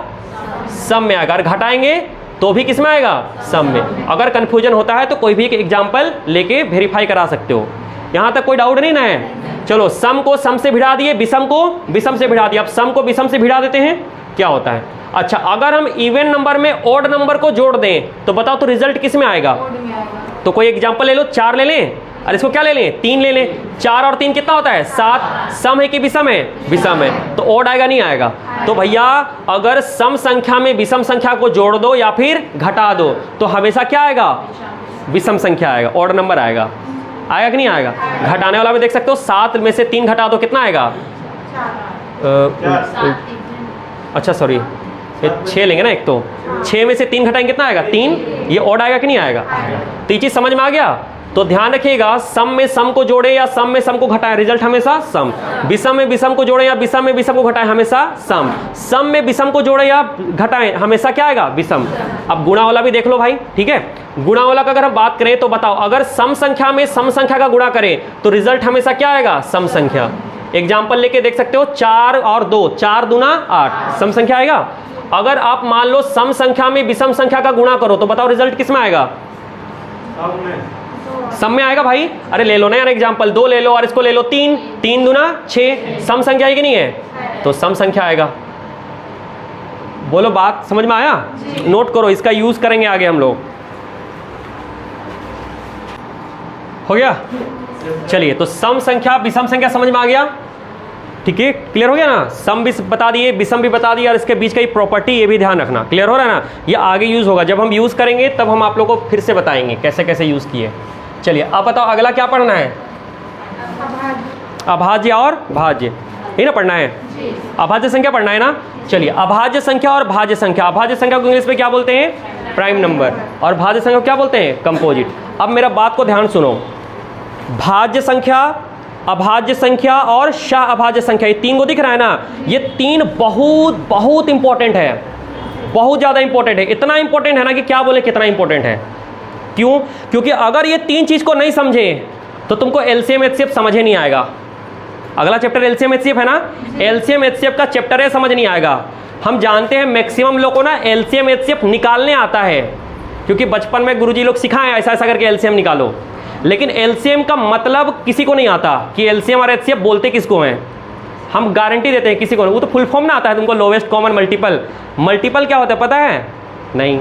सम में आएगा। और घटाएंगे तो भी किस में आएगा? सम में। अगर कंफ्यूजन होता है तो कोई भी एक एग्जाम्पल लेके वेरीफाई करा सकते हो। यहाँ तक कोई डाउट नहीं ना है? चलो, सम को सम से भिड़ा दिए, विषम को विषम से भिड़ा दिया। अब सम को विषम से भिड़ा देते हैं, क्या होता है? अच्छा अगर हम इवन नंबर में ऑड नंबर को जोड़ दें तो बताओ तो रिजल्ट किस में आएगा? तो कोई एग्जांपल ले लो, 4 ले लें और इसको क्या ले लें? 3 ले लें। 4 और 3 कितना होता है? 7। सम है कि विषम है? विषम है। तो ऑड आएगा नहीं आएगा? तो भैया अगर सम संख्या में विषम संख्या को जोड़ दो या फिर घटा दो तो हमेशा क्या आएगा? विषम संख्या आएगा, ऑड नंबर आएगा। आएगा कि नहीं आएगा? घटाने वाला भी देख सकते हो, 7 में से 3 घटा दो कितना आएगा? अच्छा सॉरी, 6 लेंगे ना एक, तो 6 में से 3 घटाएंगे कितना आएगा? 3। ये ऑड आएगा कि नहीं आएगा? तो ये चीज समझ में आ गया? तो ध्यान रखिएगा, सम में सम को जोड़े या सम में सम को घटाए, रिजल्ट हमेशा सम। विषम में विषम को जोड़े या विषम में विषम को घटाए, हमेशा सम। सम में विषम को जोड़े या घटाएं, हमेशा क्या आएगा? विषम। अब गुणा वाला भी देख लो भाई, ठीक है। गुणा वाला का अगर हम बात करें तो बताओ, अगर सम संख्या में सम संख्या का गुणा करें तो रिजल्ट हमेशा क्या आएगा? सम संख्या। एग्जाम्पल लेके देख सकते हो, 4 और 2, 4 दूना 8, सम संख्या आएगा। अगर आप मान लो सम संख्या में विषम संख्या का गुणा करो तो बताओ रिजल्ट किस में आएगा? सब में सम में आएगा भाई। अरे ले लो ना यार एग्जाम्पल, 2 ले लो और इसको ले लो 3, 3 दूना 6, सम संख्या है कि नहीं है? तो सम संख्या आएगा। बोलो बात समझ में आया? नोट करो, इसका यूज करेंगे आगे हम लोग। हो गया? चलिए, तो सम संख्या विषम संख्या समझ में आ गया, ठीक है, क्लियर हो गया ना? सम भी बता दिए, विषम भी बता दिया, और इसके बीच का प्रॉपर्टी ये भी ध्यान रखना। क्लियर हो रहा है ना? ये आगे यूज होगा, जब हम यूज करेंगे तब हम आप लोगों को फिर से बताएंगे कैसे कैसे यूज किए। चलिए अब बताओ अगला क्या पढ़ना है? अभाज्य और भाज्य, यही ना पढ़ना है? अभाज्य संख्या पढ़ना है ना? चलिए, अभाज्य संख्या और भाज्य संख्या। अभाज्य संख्या को इंग्लिश में क्या बोलते हैं? Prime number. और भाज्य संख्या को क्या बोलते हैं? कंपोजिट। अब मेरा बात को ध्यान सुनो, भाज्य संख्या, अभाज्य संख्या और शाह अभाज्य संख्या, ये 3 को दिख रहा है ना? ये 3 बहुत बहुत इंपॉर्टेंट है, बहुत ज़्यादा इंपॉर्टेंट है। इतना इंपॉर्टेंट है ना कि क्या बोले कितना इंपॉर्टेंट है। क्यों? क्योंकि अगर ये 3 चीज़ को नहीं समझे तो तुमको एलसीएम एचसीएफ समझ ही नहीं आएगा। अगला चैप्टर एलसीएम एचसीएफ है ना? एलसीएम एचसीएफ का चैप्टर है, समझ नहीं आएगा। हम जानते हैं मैक्सिमम लोगों को ना एलसीएम एचसीएफ निकालने आता है, क्योंकि बचपन में गुरुजी लोग सिखाएं ऐसा ऐसा करके एलसीएम निकालो, लेकिन एलसीएम का मतलब किसी को नहीं आता कि एलसीएम और एचसीएफ बोलते किसको हैं। हम गारंटी देते हैं किसी को नहीं, वो तो फुल फॉर्म ना आता है तुमको, लोवेस्ट कॉमन मल्टीपल। मल्टीपल क्या होता है पता है? नहीं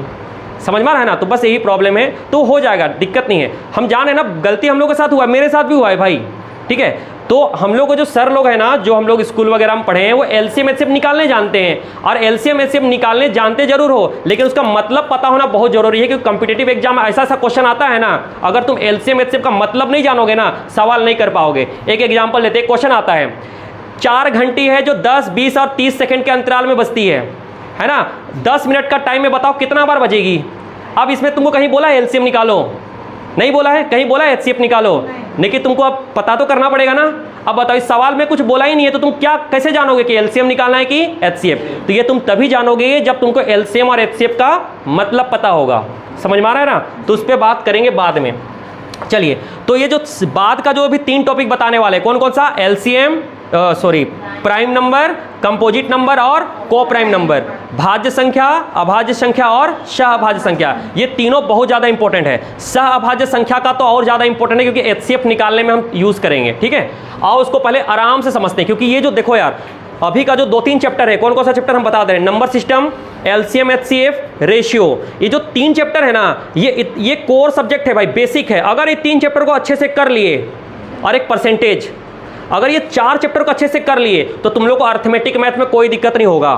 समझ में आ रहा है ना? तो बस यही प्रॉब्लम है, तो हो जाएगा, दिक्कत नहीं है। हम जान रहे हैं ना, गलती हम लोग के साथ हुआ है, मेरे साथ भी हुआ है भाई, ठीक है? तो हम लोग को जो सर लोग हैं ना, जो हम लोग स्कूल वगैरह में पढ़े हैं, वो एलसीएम एचसीएफ निकालने जानते हैं। और एलसीएम एचसीएफ निकालने जानते जरूर हो, लेकिन उसका मतलब पता होना बहुत जरूरी है, क्योंकि कॉम्पिटिटिव एग्जाम में ऐसा ऐसा क्वेश्चन आता है ना, अगर तुम एलसीएम एचसीएफ का मतलब नहीं जानोगे ना, सवाल नहीं कर पाओगे। एक एग्जाम्पल लेते, एक क्वेश्चन आता है, 4 घंटी है जो 10, 20 और 30 सेकंड के अंतराल में बजती है ना? 10 मिनट का टाइम में बताओ कितना बार बजेगी? अब इसमें तुमको कहीं बोला है एलसीएम निकालो? नहीं बोला है। कहीं बोला है एचसीएफ निकालो? लेकिन तुमको अब पता तो करना पड़ेगा ना। अब बताओ, इस सवाल में कुछ बोला ही नहीं है, तो तुम क्या कैसे जानोगे कि एलसीएम निकालना है कि एचसीएफ? तो ये तुम तभी जानोगे जब तुमको एलसीएम और एचसीएफ का मतलब पता होगा। समझ में आ रहा है ना? तो उस पर बात करेंगे बाद में। चलिए, तो ये जो बाद का जो अभी 3 टॉपिक बताने वाले, कौन कौन सा? LCM, prime number, composite number और को प्राइम नंबर, भाज्य संख्या, अभाज्य संख्या और शाह अभाज्य संख्या। ये तीनों बहुत ज़्यादा इंपॉर्टेंट है। शाह अभाज्य संख्या का तो और ज़्यादा इंपॉर्टेंट है, क्योंकि एचसीएफ निकालने में हम यूज़ करेंगे, ठीक है? आओ उसको पहले आराम से समझते हैं, क्योंकि ये जो देखो यार, अभी का जो 2-3 चैप्टर है, कौन कौन सा चैप्टर हम बता दे रहे हैं? Number system, LCM HCF, ratio. ये जो 3 चैप्टर है ना, ये कोर सब्जेक्ट है भाई, बेसिक है। अगर ये 3 चैप्टर को अच्छे से कर लिए, और एक परसेंटेज, अगर ये 4 चैप्टर को अच्छे से कर लिए, तो तुम लोग को अर्थमेटिक मैथ में कोई दिक्कत नहीं होगा।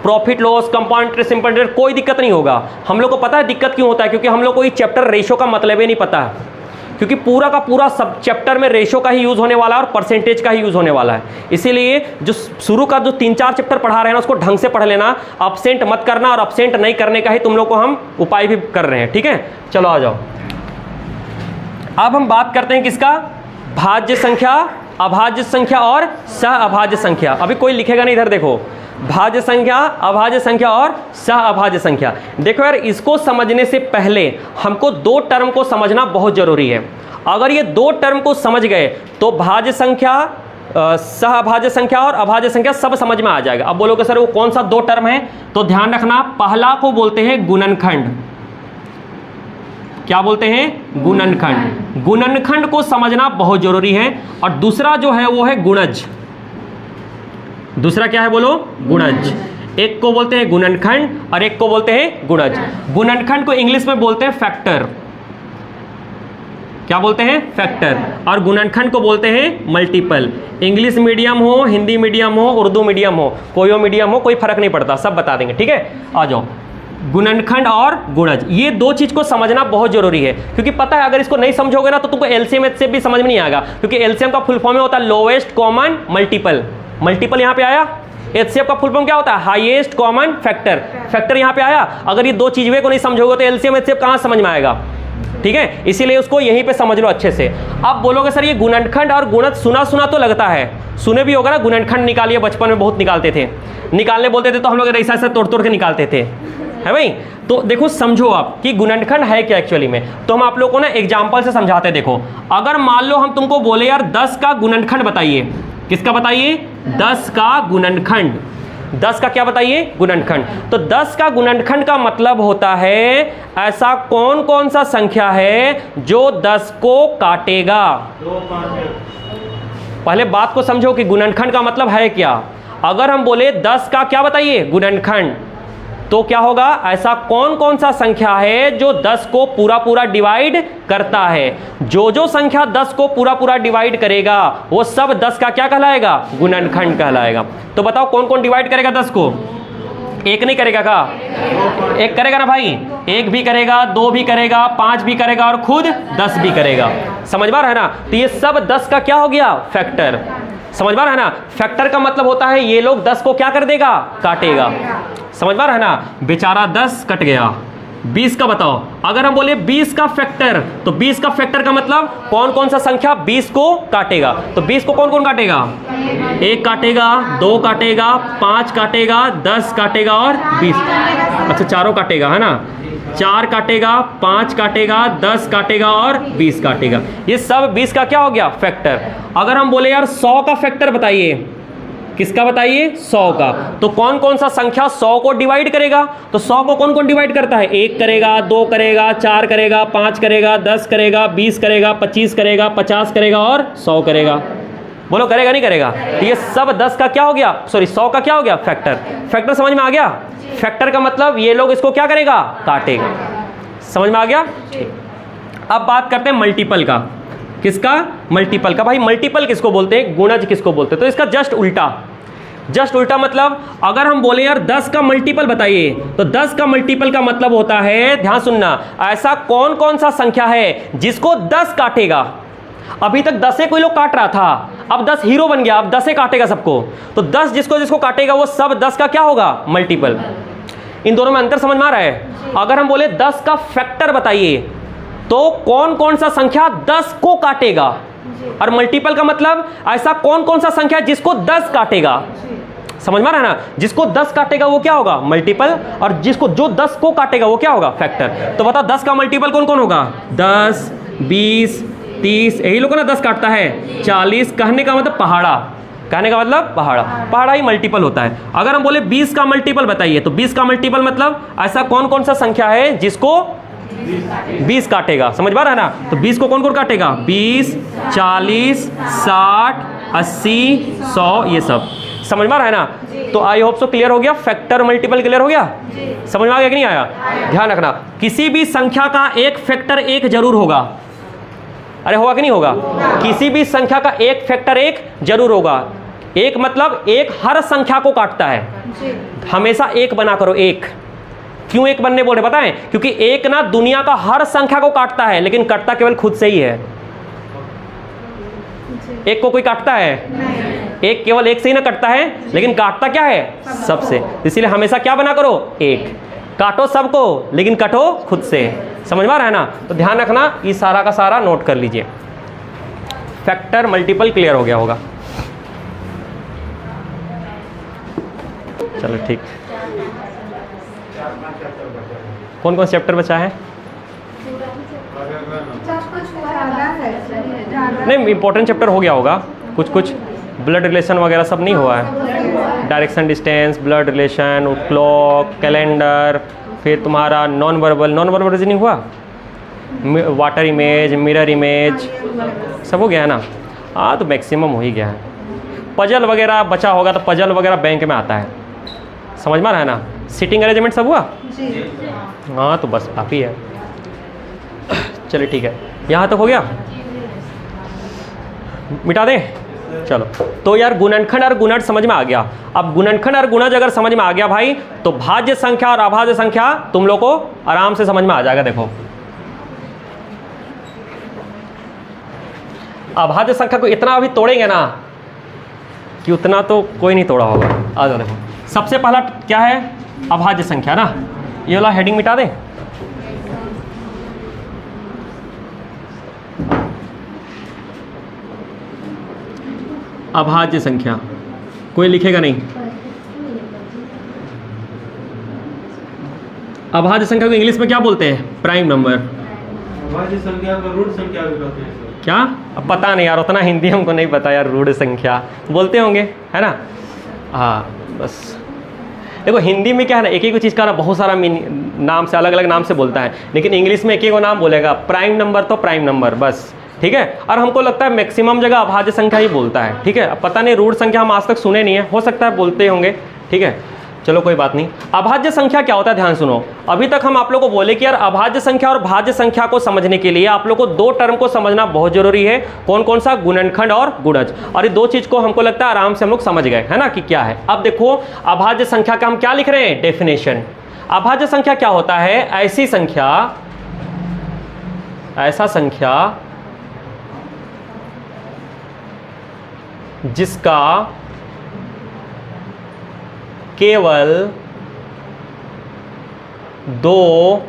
Profit loss, compound interest, simple interest, कोई दिक्कत नहीं होगा। हम लोग को पता है दिक्कत क्यों होता है? क्योंकि हम लोग को ये चैप्टर रेशियो का मतलब ही नहीं पता है, क्योंकि पूरा का पूरा सब चैप्टर में रेशियो का ही यूज होने वाला है और परसेंटेज का ही यूज होने वाला है। इसीलिए जो शुरू का जो 3-4 चैप्टर पढ़ा रहे हैं ना, उसको ढंग से पढ़ लेना, अपसेंट मत करना, और अपसेंट नहीं करने का ही तुम लोग को हम उपाय भी कर रहे हैं, ठीक है? चलो आ जाओ, अब हम बात करते हैं किसका? भाज्य संख्या, अभाज्य संख्या और सह अभाज्य संख्या। अभी कोई लिखेगा नहीं, इधर देखो, भाज्य संख्या, अभाज्य संख्या और सह अभाज्य संख्या। देखो यार, इसको समझने से पहले हमको 2 टर्म को समझना बहुत जरूरी है। अगर ये 2 टर्म को समझ गए तो भाज्य संख्या, सह अभाज्य संख्या और अभाज्य संख्या सब समझ में आ जाएगा। अब बोलोगे सर वो कौन सा 2 टर्म है? तो ध्यान रखना, पहला को बोलते हैं गुणनखंड। क्या बोलते हैं? गुणनखंड। गुणनखंड को समझना बहुत जरूरी है। और दूसरा जो है वो है गुणज। दूसरा क्या है बोलो? गुणज। एक को बोलते हैं गुणनखंड और एक को बोलते हैं गुणज। गुणनखंड को इंग्लिश में बोलते हैं फैक्टर। क्या बोलते हैं? फैक्टर। और गुणनखंड को बोलते हैं मल्टीपल। इंग्लिश मीडियम हो, हिंदी मीडियम हो, उर्दू मीडियम हो, कोई मीडियम हो, कोई फर्क नहीं पड़ता, सब बता देंगे, ठीक है? आ जाओ, गुणनखंड और गुणज, ये 2 चीज को समझना बहुत जरूरी है। क्योंकि पता है अगर इसको नहीं समझोगे ना तो तुमको एलसीएम एचसीएफ भी समझ में नहीं आएगा। क्योंकि एलसीएम का फुल फॉर्म होता है लोवेस्ट कॉमन मल्टीपल। मल्टीपल यहाँ पे आया। एचसीएफ का फुल फॉर्म क्या होता है? Highest common factor. फैक्टर यहाँ पे आया। अगर ये 2 चीजें को नहीं समझोगे तो एलसीएम एचसीएफ कहाँ समझ में आएगा? ठीक है, इसीलिए उसको यहीं पे समझ लो अच्छे से। अब बोलोगे सर ये गुणनखंड और गुणज सुना सुना तो लगता है, सुने भी होगा ना, गुणनखंड निकालिए, बचपन में बहुत निकालते थे, निकालने बोलते थे तो हम लोग ऐसा ऐसा तोड़ तोड़ के निकालते थे, है भाई? तो देखो समझो आप कि गुणनखंड है क्या एक्चुअली में। तो हम आप लोगों को ना एग्जांपल से समझाते हैं। देखो, अगर मान लो हम तुमको बोले यार 10 का गुणनखंड बताइए। किसका बताइए? 10 का गुणनखंड। 10 का क्या बताइए? गुणनखंड। तो 10 का गुणनखंड का मतलब होता है ऐसा कौन कौन सा संख्या है जो 10 को काटेगा। 2 5 पहले बात को समझो कि गुणनखंड का मतलब है क्या। अगर हम बोले 10 का क्या बताइए? गुणनखंड, तो क्या होगा? ऐसा कौन कौन सा संख्या है जो 10 को पूरा पूरा डिवाइड करता है। जो जो संख्या 10 को पूरा पूरा डिवाइड करेगा वो सब 10 का क्या कहलाएगा? गुणनखंड कहलाएगा। तो बताओ कौन कौन डिवाइड करेगा 10 को? एक नहीं करेगा का? एक करेगा ना भाई, एक भी करेगा, 2 भी करेगा, 5 भी करेगा और खुद 10 भी करेगा। समझ में आ रहा है ना? तो ये सब 10 का क्या हो गया? फैक्टर। समझ में आ रहा है ना? फैक्टर का मतलब होता है ये लोग 10 को क्या कर देगा? काटेगा। समझ में आ रहा है ना? बेचारा 10 कट गया। 20 का बताओ। अगर हम बोले 20 का फैक्टर, तो 20 का फैक्टर का मतलब कौन कौन सा संख्या 20 को काटेगा। तो 20 को कौन कौन काटेगा? 1 काटेगा, 2 काटेगा, 5 काटेगा, 10 काटेगा और 20। अच्छा, चारों काटेगा है ना? 4 काटेगा, 5 काटेगा, 10 काटेगा और 20 काटेगा। ये सब 20 का क्या हो गया? फैक्टर। अगर हम बोले यार 100 का फैक्टर बताइए, किसका बताइए? 100 का। तो कौन कौन सा संख्या 100 को डिवाइड करेगा? तो 100 को कौन कौन डिवाइड करता है? 1 करेगा, 2 करेगा, 4 करेगा, 5 करेगा, 10 करेगा, 20 करेगा, 25 करेगा, 50 करेगा और 100 करेगा। बोलो करेगा नहीं करेगा? तो ये सब 10 का क्या हो गया? सॉरी 100 का क्या हो गया? फैक्टर। फैक्टर समझ में आ गया? फैक्टर का मतलब ये लोग इसको क्या करेगा? काटेगा। समझ में आ गया? ठीक। अब बात करते हैं मल्टीपल का। किसका? मल्टीपल का। भाई मल्टीपल किसको बोलते हैं? गुणज किसको बोलते हैं? तो इसका जस्ट उल्टा। जस्ट उल्टा मतलब अगर हम बोले यार 10 का मल्टीपल बताइए, तो 10 का मल्टीपल का मतलब होता है, ध्यान सुनना, ऐसा कौन कौन सा संख्या है जिसको 10 काटेगा। अभी तक 10 से कोई लोग काट रहा था, अब 10 हीरो बन गया, अब 10 से काटेगा सबको। तो 10 जिसको जिसको काटेगा वो सब 10 का क्या होगा? मल्टीपल। इन दोनों में अंतर समझ में आ रहा है? अगर हम बोले 10 का फैक्टर बताइए, तो कौन कौन सा संख्या 10 को काटेगा। और मल्टीपल का मतलब ऐसा कौन कौन सा संख्या जिसको 10 काटेगा। समझ में आ रहा है ना? जिसको 10 काटेगा वो क्या होगा? मल्टीपल। और जिसको जो 10 को काटेगा वो क्या होगा? फैक्टर। तो बताओ 10 का मल्टीपल कौन कौन होगा? 10, 20, 30, यही लोग ना 10 काटता है। 40, कहने का मतलब पहाड़ा। कहने का मतलब पहाड़ा। पहाड़ा ही मल्टीपल होता है। अगर हम बोले 20 का मल्टीपल बताइए, तो 20 का मल्टीपल मतलब ऐसा कौन कौन सा संख्या है जिसको 20 काटेगा। समझ में आ रहा है ना? तो 20 को कौन कौन काटेगा? 20, 40, 60, 80, 100, ये सब। समझ में आ रहा है ना? तो आई होप सो क्लियर हो गया। फैक्टर मल्टीपल क्लियर हो गया? समझ में आ गया कि नहीं आया? ध्यान रखना, किसी भी संख्या का एक फैक्टर 1 जरूर होगा। अरे होगा कि नहीं होगा? किसी भी संख्या का एक फैक्टर 1 जरूर होगा। एक मतलब एक हर संख्या को काटता है। हमेशा 1 बना करो। 1 क्यों 1 बनने बोल रहे बताएं? क्योंकि 1 ना दुनिया का हर संख्या को काटता है, लेकिन कटता केवल खुद से ही है। 1 को कोई काटता है? 1 केवल 1 से ही ना कटता है, लेकिन काटता क्या है? सबसे। इसीलिए हमेशा क्या बना करो? 1। काटो सबको, लेकिन कटो खुद से। समझ में आ रहा है ना? तो ध्यान रखना, ये सारा का सारा नोट कर लीजिए। फैक्टर मल्टीपल क्लियर हो गया होगा। चलो ठीक। कौन कौन चैप्टर बचा है? नहीं, इंपॉर्टेंट चैप्टर हो गया होगा। कुछ कुछ ब्लड रिलेशन वगैरह सब नहीं हुआ है। Direction distance, blood relation, clock, calendar, फिर तुम्हारा नॉन वर्बल रीजनिंग हुआ, वाटर इमेज, मिरर इमेज, सब हो गया है ना? हाँ, तो मैक्सिमम हो ही गया है। पजल वगैरह बचा होगा, तो पजल वगैरह बैंक में आता है। समझ में आ रहा है ना? सीटिंग अरेंजमेंट सब हुआ? हाँ, तो बस काफ़ी है। चलिए ठीक है, यहाँ तक हो गया। मिटा दें? चलो, तो यार गुणनखंड और गुणज समझ में आ गया। अब गुणनखंड और गुणज अगर समझ में आ गया भाई, तो भाज्य संख्या और अभाज्य संख्या तुम लोग को आराम से समझ में आ जाएगा। देखो, अभाज्य संख्या को इतना अभी तोड़ेंगे ना कि उतना तो कोई नहीं तोड़ा होगा। आ जाओ, देखो सबसे पहला क्या है? अभाज्य संख्या ना। ये वाला हेडिंग मिटा दें। अभाज्य संख्या कोई लिखेगा नहीं। अभाज्य संख्या को इंग्लिश में क्या बोलते हैं? Prime number. अभाज्य संख्या को रूट संख्या भी कहते हैं। क्या? अब पता नहीं यार, उतना हिंदी हमको नहीं पता यार। रूढ़ संख्या बोलते होंगे, है ना? हाँ, बस देखो हिंदी में क्या है ना, एक ही चीज़ का ना बहुत सारा नाम से, अलग अलग नाम से बोलता है, लेकिन इंग्लिश में एक ही को नाम बोलेगा, प्राइम नंबर तो प्राइम नंबर बस, ठीक है। और हमको लगता है मैक्सिमम जगह अभाज्य संख्या ही बोलता है, ठीक है। अब पता नहीं रूट संख्या हम आज तक सुने नहीं है, हो सकता है बोलते होंगे, ठीक है, चलो कोई बात नहीं। अभाज्य संख्या क्या होता है, ध्यान सुनो। अभी तक हम आप लोगों को बोले कि यार अभाज्य संख्या और भाज्य संख्या को समझने के लिए आप लोग को दो टर्म को समझना बहुत जरूरी है। कौन कौन सा, गुणनखंड और गुणज। और ये दो चीज को हमको लगता है आराम से हम लोग समझ गए, है ना, कि क्या है। अब देखो अभाज्य संख्या का हम क्या लिख रहे हैं, डेफिनेशन। अभाज्य संख्या क्या होता है, ऐसी संख्या, ऐसा संख्या जिसका केवल दो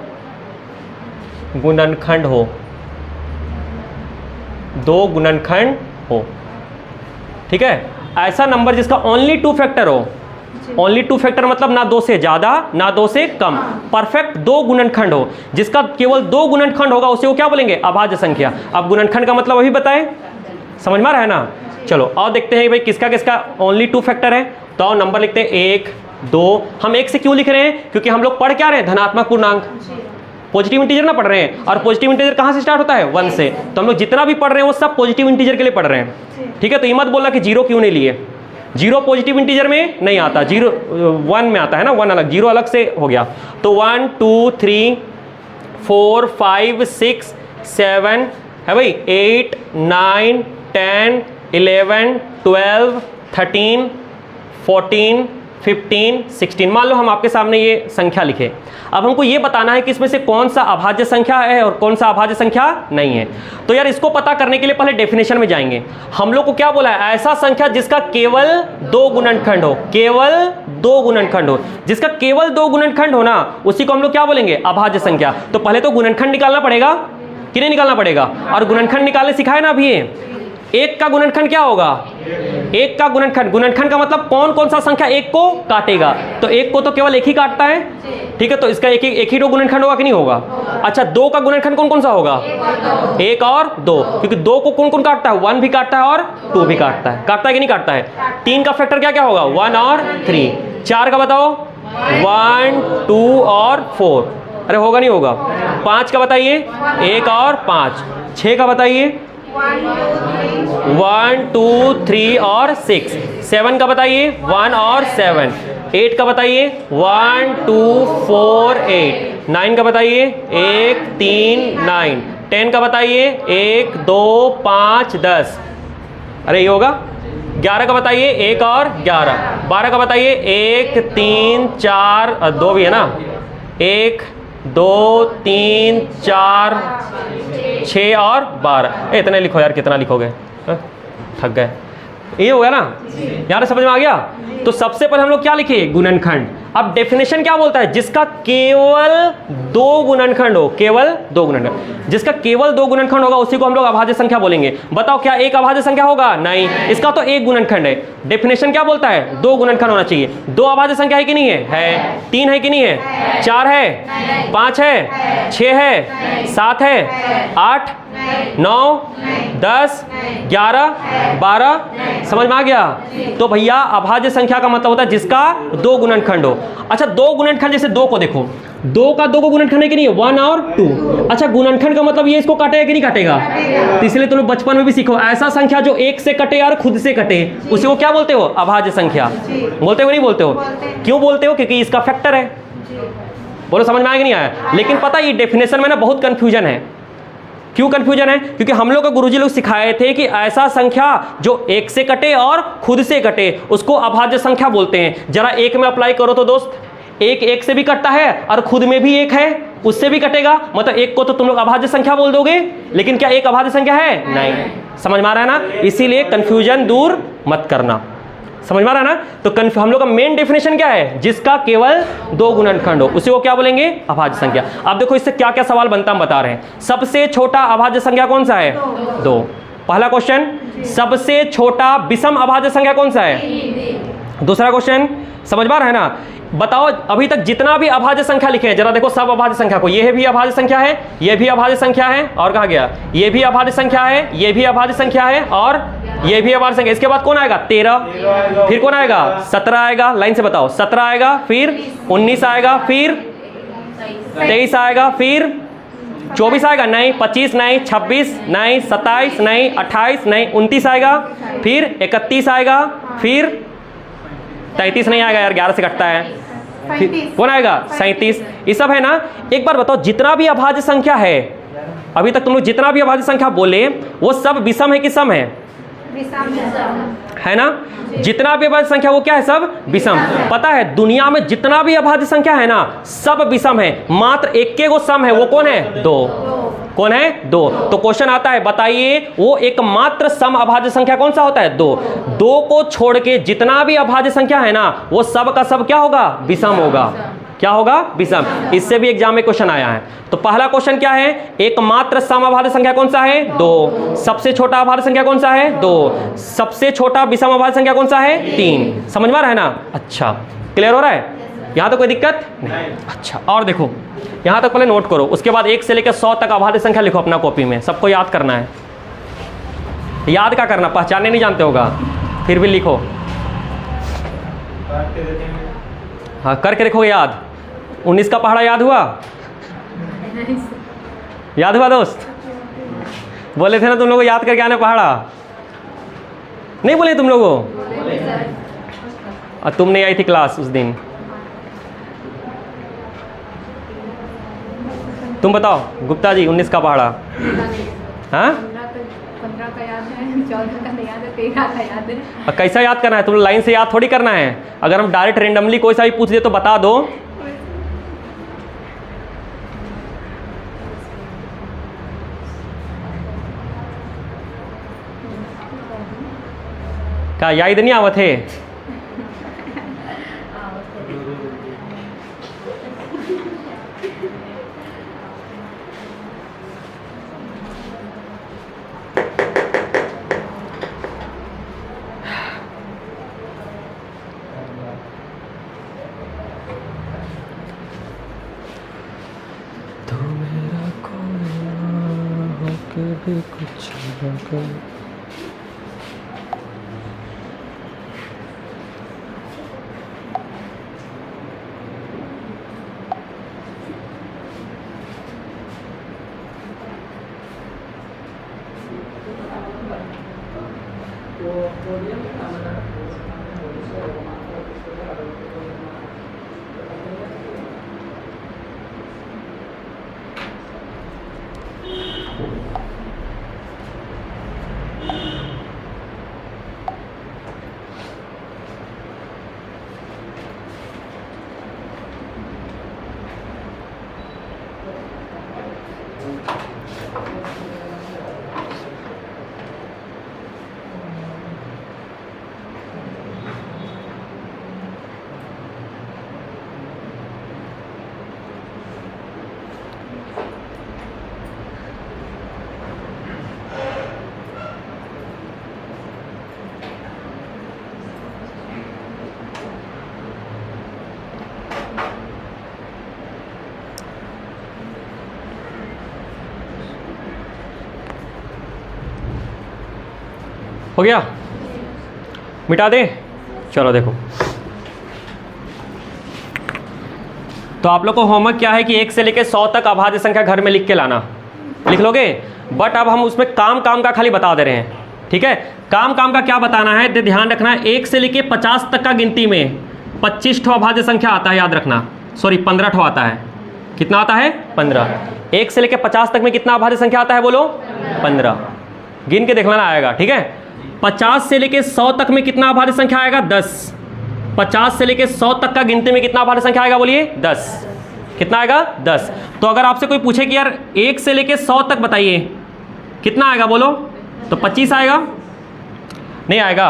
गुणनखंड हो, दो गुणनखंड हो, ठीक है। ऐसा नंबर जिसका ओनली टू फैक्टर हो, ओनली टू फैक्टर मतलब ना दो से ज्यादा ना दो से कम, परफेक्ट दो गुणनखंड हो, जिसका केवल दो गुणनखंड होगा उसे वो क्या बोलेंगे, अभाज्य संख्या। अब गुणनखंड का मतलब अभी बताएं, समझ में आ रहा है ना। चलो और देखते हैं भाई किसका किसका ओनली टू फैक्टर है। तो नंबर लिखते हैं 1 2। हम 1 से क्यों लिख रहे हैं, क्योंकि हम लोग पढ़ क्या रहे हैं, धनात्मक पूर्णांक, पॉजिटिव इंटीजर ना पढ़ रहे हैं। और पॉजिटिव इंटीजर कहाँ से स्टार्ट होता है, 1 से। तो हम लोग जितना भी पढ़ रहे हैं वो सब पॉजिटिव इंटीजर के लिए पढ़ रहे हैं, ठीक है। तो ये मत बोलना कि 0 क्यों नहीं लिए, 0 पॉजिटिव इंटीजर में नहीं आता, 0 1 में आता है ना, 1 अलग, 0 अलग से हो गया। तो 1 2 3 4 5 6 7 है भाई, 8 9 10 11 12 13 14 15 16। मान लो हम आपके सामने ये संख्या लिखे। अब हमको ये बताना है कि इसमें से कौन सा अभाज्य संख्या है और कौन सा अभाज्य संख्या नहीं है। तो यार इसको पता करने के लिए पहले डेफिनेशन में जाएंगे। हम लोग को क्या बोला है, ऐसा संख्या जिसका केवल दो गुणनखंड हो, केवल दो गुणनखंड हो, जिसका केवल दो गुणनखंड हो ना, उसी को हम लोग क्या बोलेंगे, अभाज्य संख्या। तो पहले तो गुणनखंड निकालना पड़ेगा कि नहीं निकालना पड़ेगा, और गुणनखंड निकालने सिखाए ना अभी। एक का गुणनखंड क्या होगा, एक का गुणनखंड, गुणनखंड का मतलब कौन कौन सा संख्या एक को काटेगा। तो एक को तो केवल एक ही काटता है, ठीक है। तो इसका एक ही दो गुणनखंड होगा कि नहीं होगा। अच्छा, दो का गुणनखंड कौन कौन सा होगा, एक और दो, क्योंकि दो को कौन कौन काटता है, 1 भी काटता है और 2 भी काटता है, काटता है कि नहीं काटता है। 3 का फैक्टर क्या क्या होगा, 1 और 3। 4 का बताओ, 1 2 और 4, अरे होगा नहीं होगा। 5 का बताइए, 1 और 5। 6 का बताइए, 1 2 3 और 6। 7 का बताइए, 1 और 7। 8 का बताइए, 1 2 4 8। 9 का बताइए, 1 3 9। 10 का बताइए, 1 2 5 10, अरे ये होगा। 11 का बताइए, 1 और 11। 12 का बताइए, 1 3 4 2 भी है ना, 1 2 3 4 6 और 12। इतने लिखो यार, कितना लिखोगे, थक गए। ये हो गया ना, यार समझ में आ गया। तो सबसे पहले हम लोग क्या लिखे, गुणनखंड। अब डेफिनेशन क्या बोलता है, जिसका केवल दो गुणनखंड हो, केवल दो गुणनखंड, जिसका केवल दो गुणनखंड होगा उसी को हम लोग अभाज्य संख्या बोलेंगे। बताओ क्या एक अभाज्य संख्या होगा, नहीं, इसका तो एक गुणनखंड है। डेफिनेशन क्या बोलता है, दो गुणनखंड होना चाहिए। दो अभाज्य संख्या है कि नहीं है, है। 3 है कि नहीं है, 4 है, 5 है, 6 है, 7 है, 8 9 10 11 12। समझ में आ गया। तो भैया अभाज्य संख्या का मतलब होता है जिसका दो गुणनखंड हो। अच्छा, दो गुणनखंड, जैसे दो को देखो, दो का दो को गुणनखंड है कि नहीं है, 1 और 2। अच्छा, गुणनखंड का मतलब ये इसको काटेगा कि नहीं काटेगा। तो इसलिए तुम बचपन में भी सीखो, ऐसा संख्या जो एक से कटे और खुद से कटे उसी को क्या बोलते हो, अभाज्य संख्या। बोलते हो नहीं बोलते हो, क्यों बोलते हो, क्योंकि इसका फैक्टर है। बोलो समझ में आया कि नहीं आया। लेकिन पता है ये डेफिनेशन में ना बहुत कंफ्यूजन है। क्यों कंफ्यूजन है, क्योंकि हम लोग को गुरुजी लोग सिखाए थे कि ऐसा संख्या जो एक से कटे और खुद से कटे उसको अभाज्य संख्या बोलते हैं। जरा एक में अप्लाई करो तो दोस्त, एक से भी कटता है और खुद में भी एक है, उससे भी कटेगा, मतलब एक को तो तुम लोग अभाज्य संख्या बोल दोगे, लेकिन क्या एक अभाज्य संख्या है, नहीं। समझ में आ रहा है ना, इसीलिए कंफ्यूजन दूर मत करना। समझ में आ रहा है ना। तो हम लोग का मेन डेफिनेशन क्या है, जिसका केवल दो गुणनखंड हो उसी को क्या बोलेंगे, अभाज्य संख्या। अब देखो इससे क्या क्या सवाल बनता हम बता रहे हैं। सबसे छोटा अभाज्य संख्या कौन सा है, 2। पहला क्वेश्चन, सबसे छोटा विषम अभाज्य संख्या कौन सा है। दूसरा क्वेश्चन, समझ में आ रहा है ना। बताओ अभी तक जितना भी अभाज्य संख्या लिखे हैं, जरा देखो सब अभाज्य संख्या को, ये भी अभाज्य संख्या है, ये भी अभाज्य संख्या है, और कहा गया ये भी अभाज्य संख्या है, ये भी अभाज्य संख्या है, और ये भी अभाज्य संख्या। इसके बाद कौन आएगा? 13। फिर कौन आएगा? 17 आएगा। लाइन से बताओ। 17 आएगा, फिर 19 आएगा, फिर 23 आएगा, फिर 24 आएगा, नहीं 25 नहीं 26 नहीं 27 नहीं 28 नहीं 29 आएगा, फिर 31 आएगा, फिर 33 नहीं आएगा यार, 11 से कटता है, फिर कौन आएगा? 37। ये सब है ना। एक बार बताओ, जितना भी अभाज्य संख्या है अभी तक तुम लोग जितना भी अभाज्य संख्या बोले वो सब विषम है कि सम है? है ना। जितना भी अभाज्य संख्या वो क्या है? सब विषम। पता है दुनिया में जितना भी अभाज्य संख्या है ना सब विषम है, मात्र एक के वो सम है। वो कौन है? 2। कौन है? 2। तो क्वेश्चन आता है, बताइए वो एकमात्र सम अभाज्य संख्या कौन सा होता है? 2। 2 को छोड़ के जितना भी अभाज्य संख्या है ना वो सब का सब क्या होगा? विषम होगा। क्या होगा? विषम। इससे भी एग्जाम में क्वेश्चन आया है। तो पहला क्वेश्चन क्या है? एकमात्र सम अभाज्य संख्या कौन सा है? 2। सबसे छोटा अभाज्य संख्या कौन सा है? 2। सबसे छोटा विषम अभाज्य संख्या कौन सा है? 3। समझ में आ रहा है ना? अच्छा, क्लियर हो रहा है? यहाँ तो कोई दिक्कत नहीं? अच्छा, और देखो यहाँ तक पहले नोट करो, उसके बाद 1 से लेकर 100 तक अभाज्य संख्या लिखो अपना कॉपी में। सबको याद करना है। याद क्या करना? पहचानने नहीं जानते होगा, फिर भी लिखो। हाँ, करके देखो याद। 19 का पहाड़ा याद हुआ? याद हुआ दोस्त? बोले थे ना तुम लोगों को याद करके आने पहाड़ा, नहीं बोले तुम लोगों? और तुम नहीं आई थी क्लास उस दिन। तुम बताओ गुप्ता जी, 19 का पहाड़ा? हाँ, 15 का याद है, 14 का नहीं याद है, 13 का याद है। और कैसा याद करना है? तुम लाइन से याद थोड़ी करना है। अगर हम डायरेक्ट रेंडमली कोई सा भी पूछ दे तो बता दो। क्या याद नहीं आवत है? तो मेरा खोया होके भी कुछ न कर। हो गया? मिटा दे? चलो देखो, तो आप लोग को होमवर्क क्या है कि 1 से लेकर 100 तक अभाज्य संख्या घर में लिख के लाना। लिख लोगे? बट अब हम उसमें काम का खाली बता दे रहे हैं। ठीक है, काम का क्या बताना है? ध्यान रखना है 1 से लेकर 50 तक का गिनती में 25 ठो अभाज्य संख्या आता है। याद रखना, सॉरी 15 ठो आता है। कितना आता है? 15। 1 से लेकर 50 तक में कितना अभाज्य संख्या आता है? बोलो 15। गिन के देख लेना, आएगा। ठीक है, 50 से लेके 100 तक में कितना अभाज्य संख्या आएगा? 10। 50 से लेके 100 तक का गिनती में कितना अभाज्य संख्या आएगा? बोलिए 10। कितना आएगा? 10। तो अगर आपसे कोई पूछे कि यार 1 से लेके 100 तक बताइए कितना आएगा, बोलो, तो 25 आएगा? नहीं आएगा।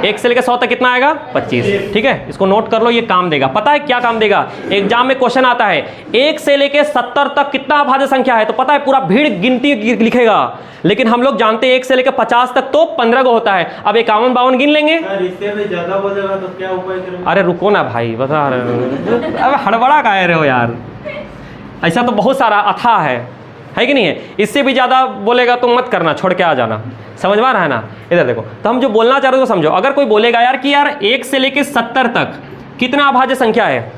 1 से लेकर 100 तक कितना आएगा? 25। ठीक है, इसको नोट कर लो, ये काम देगा। पता है क्या काम देगा? एग्जाम में क्वेश्चन आता है 1 से लेकर 70 तक कितना अभाज्य संख्या है, तो पता है पूरा भीड़ गिनती लिखेगा। लेकिन हम लोग जानते हैं 1 से लेकर 50 तक तो 15 को होता है। अब 51 52 गिन लेंगे। इससे भी ज्यादा हो जाएगा तो क्या उपाय करेंगे? अरे रुको ना भाई, बता रहे हो। अब हड़बड़ा का रहे हो यार, ऐसा तो बहुत सारा अथाह है। है कि नहीं है? इससे भी ज़्यादा बोलेगा तो मत करना, छोड़ के आ जाना। समझ में आ रहा है ना? इधर देखो, तो हम जो बोलना चाह रहे हो तो समझो। अगर कोई बोलेगा यार कि यार 1 से लेके 70 तक कितना अभाज्य संख्या है,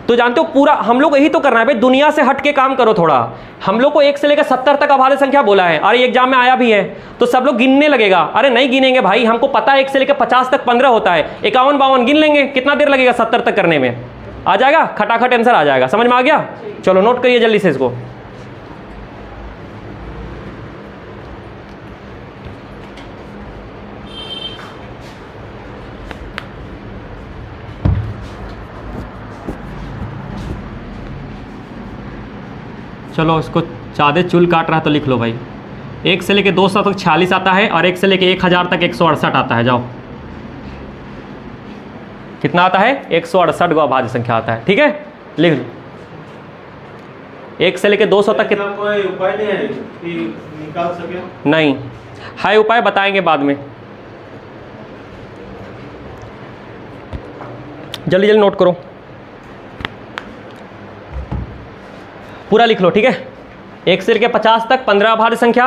तो जानते हो पूरा हम लोग यही तो करना है भाई, दुनिया से हट के काम करो थोड़ा। हम लोग को 1 से लेकर 70 तक अभाज्य संख्या बोला है और एग्जाम में आया भी है, तो सब लोग गिनने लगेगा। अरे नहीं गिनेंगे भाई, हमको पता है 1 से लेकर 50 तक 15 होता है, 51 52 गिन लेंगे। कितना देर लगेगा 70 तक करने में? आ जाएगा, खटाखट आंसर आ जाएगा। समझ में आ गया? चलो नोट करिए जल्दी से इसको। चलो इसको ज़्यादा चूल काट रहा है तो लिख लो भाई। 1 से लेके 200 तक 46 आता है और 1 से लेके 1000 तक 168 आता है। जाओ, कितना आता है? 168 गो अभाज्य संख्या आता है। ठीक है, लिख लो। 1 से लेके 200 तक इसका कोई उपाय नहीं है कि निकाल सके? नहीं है, उपाय बताएंगे बाद में। जल्दी जल्दी नोट करो, पूरा लिख लो। ठीक है, 1 से लेकर 50 तक 15 अभाज्य संख्या,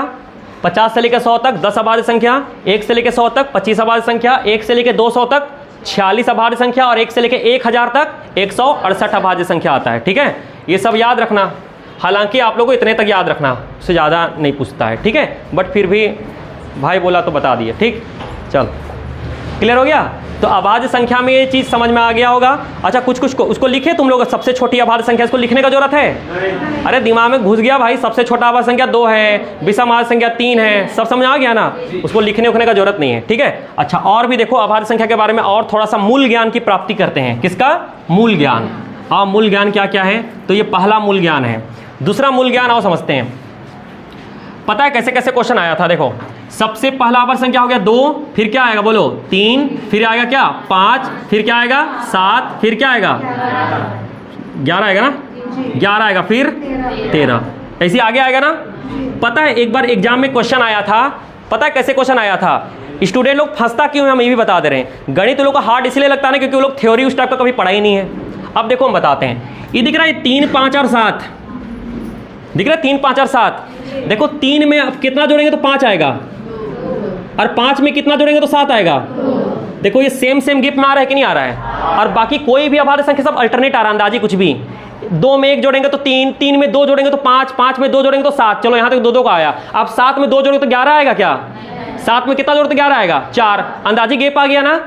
50 से लेकर 100 तक 10 अभाज्य संख्या, 1 से लेकर 100 तक 25 अभाज्य संख्या, 1 से लेकर 200 तक 46 अभाज्य संख्या और 1 से लेकर 1000 तक 168 अभाज्य संख्या आता है। ठीक है, ये सब याद रखना। हालांकि आप लोगों को इतने तक याद रखना, उससे ज़्यादा नहीं पूछता है। ठीक है, बट फिर भी भाई बोला तो बता दिए। ठीक, चल क्लियर हो गया? तो अभाज्य संख्या में ये चीज़ समझ में आ गया होगा। अच्छा, कुछ कुछ को उसको लिखे तुम लोग, सबसे छोटी अभाज्य संख्या, इसको लिखने का जरूरत है? अरे दिमाग में घुस गया भाई, सबसे छोटा अभाज्य संख्या 2 है, विषम अभाज्य संख्या 3 है, सब समझ आ गया ना? उसको लिखने उखने का जरूरत नहीं है। ठीक है, अच्छा और भी देखो अभाज्य संख्या के बारे में और थोड़ा सा मूल ज्ञान की प्राप्ति करते हैं। किसका? मूल ज्ञान। हाँ, मूल ज्ञान क्या क्या है? तो ये पहला मूल ज्ञान है। दूसरा मूल ज्ञान आओ समझते हैं। पता है कैसे कैसे क्वेश्चन आया था? देखो, सबसे पहला अभाज्य संख्या हो गया 2, फिर क्या आएगा बोलो? 3, फिर आएगा क्या? 5, फिर क्या आएगा? 7, फिर क्या आएगा? 11 आएगा ना? 11 आएगा, फिर 13, ऐसे आगे आएगा ना? पता है एक बार एग्जाम में क्वेश्चन आया था, पता है कैसे क्वेश्चन आया था? स्टूडेंट लोग फंसता क्यों है हम ये भी बता दे रहे हैं। गणित लोग का हार्ड इसलिए लगता है क्योंकि वो लोग थ्योरी उस टाइप का कभी पढ़ा ही नहीं है। अब देखो हम बताते हैं, ये दिख रहा है 3, 5 और 7, दिख रहा है 3, 5 और 7। देखो 3 में अब कितना जोड़ेंगे तो 5 आएगा, और 5 में कितना जोड़ेंगे तो 7 आएगा। देखो ये सेम सेम गिफ्ट में आ रहा है कि नहीं आ रहा है? और बाकी कोई भी अभाज्य संख्या सब अल्टरनेट आ रहा है, अंदाजी कुछ भी। 2 में 1 जोड़ेंगे तो 3, 3 में 2 जोड़ेंगे तो 5, 5 में 2 जोड़ेंगे तो 7। चलो यहाँ तक 2 का आया। अब 7 में 2 जोड़ेंगे तो 11 आएगा क्या? 7 में कितना जोड़े तो 11 आएगा? 4। अंदाजी गैप आ गया ना?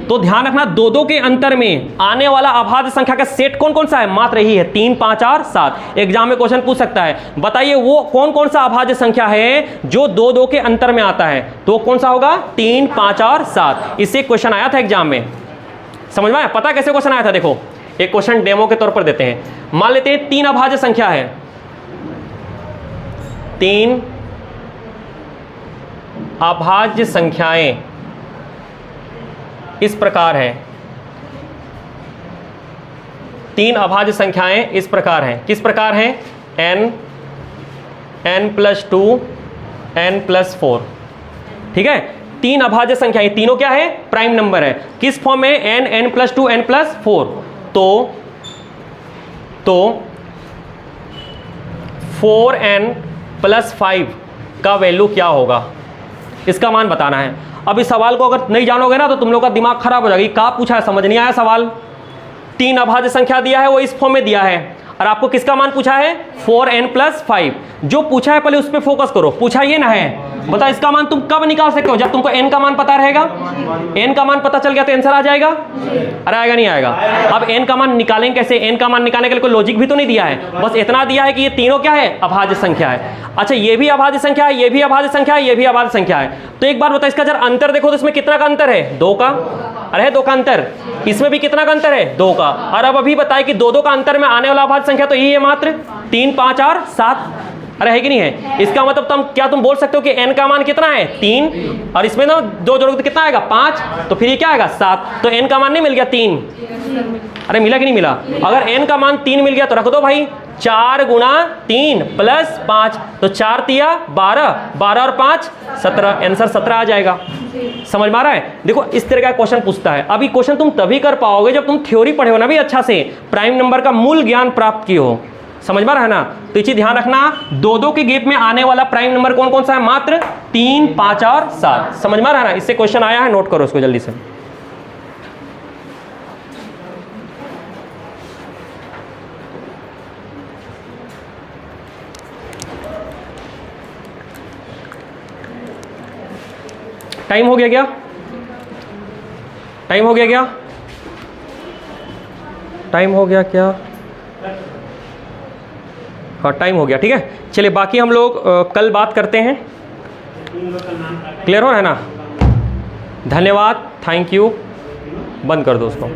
तो ध्यान रखना 2 के अंतर में आने वाला अभाज्य संख्या का सेट कौन कौन सा है? मात्र यही है, 3, 5 और 7। एग्जाम में क्वेश्चन पूछ सकता है, बताइए वो कौन कौन सा अभाज्य संख्या है जो 2 के अंतर में आता है? तो कौन सा होगा? 3, 5 और 7। इससे क्वेश्चन आया था एग्जाम में, समझ में आया? पता कैसे क्वेश्चन आया था? देखो एक क्वेश्चन डेमो के तौर पर देते हैं। मान लेते हैं 3 अभाज्य संख्या है, 3 अभाज्य संख्याएं इस प्रकार है। 3 अभाज्य संख्याएं इस प्रकार हैं। किस प्रकार हैं? n, n+2, n+4। ठीक है, 3 अभाज्य संख्याएं, तीनों क्या है? प्राइम नंबर है। किस फॉर्म में? n, n+2, n+4। तो 4n+5 का वैल्यू क्या होगा, इसका मान बताना है। अब इस सवाल को अगर नहीं जानोगे ना तो तुम लोग का दिमाग खराब हो जाएगी। क्या पूछा है, समझ नहीं आया सवाल। 3 अभाज्य संख्या दिया है, वो इस फॉर्म में दिया है, और आपको किसका मान पूछा है? 4n+5। जो पूछा है पहले उस पर फोकस करो। पूछा ये ना है, बता इसका मान तुम कब निकाल सकते हो? जब तुमको n का मान पता रहेगा। n का मान पता चल गया तो आंसर आ जाएगा। अरे आएगा नहीं आएगा? अब n का मान निकालेंगे कैसे? n का मान निकालने के लिए कोई लॉजिक भी तो नहीं दिया है, बस इतना दिया है कि ये तीनों क्या है? अभाज्य संख्या है। अच्छा, ये भी अभाज्य संख्या है, ये भी अभाज्य संख्या है, ये भी अभाज्य संख्या है। तो एक बार बता, इसका जरा अंतर देखो तो इसमें कितना का अंतर है? 2 का। अरे 2 का अंतर। इसमें भी कितना का अंतर है? 2 का। और अब अभी बताए कि 2 का अंतर में आने वाला अभाज्य संख्या तो यही है मात्र 3, 5 और 7। अरे है कि नहीं है? इसका मतलब तुम बोल सकते हो कि n का मान कितना है? 3, और इसमें ना 2 जोड़ोगे तो कितना आएगा? 5। तो फिर ये क्या आएगा? 7। तो n का मान नहीं मिल गया? 3। अरे मिला कि नहीं मिला? अगर n का मान 3 मिल गया तो रख दो भाई, 4 गुणा 3 प्लस 5, तो 4 तिया 12, 12 और 5 17, आंसर 17 आ जाएगा। समझ में आ रहा है? देखो इस तरह का क्वेश्चन पूछता है। अभी क्वेश्चन तुम तभी कर पाओगे जब तुम थ्योरी पढ़े हो ना भी अच्छा से, प्राइम नंबर का मूल ज्ञान प्राप्त किए हो। समझ में रहा है ना। तो ये चीज ध्यान रखना, 2-2 के गैप में आने वाला प्राइम नंबर कौन कौन सा है, मात्र 3, 5 और 7। समझ में रहा है ना। इससे क्वेश्चन आया है, नोट करो उसको जल्दी से। टाइम हो गया क्या? टाइम हो गया क्या? टाइम हो गया क्या? हाँ टाइम हो गया, ठीक है। चलिए बाकी हम लोग कल बात करते हैं। क्लियर हो रहा है ना। धन्यवाद, थैंक यू। बंद कर दो उसको।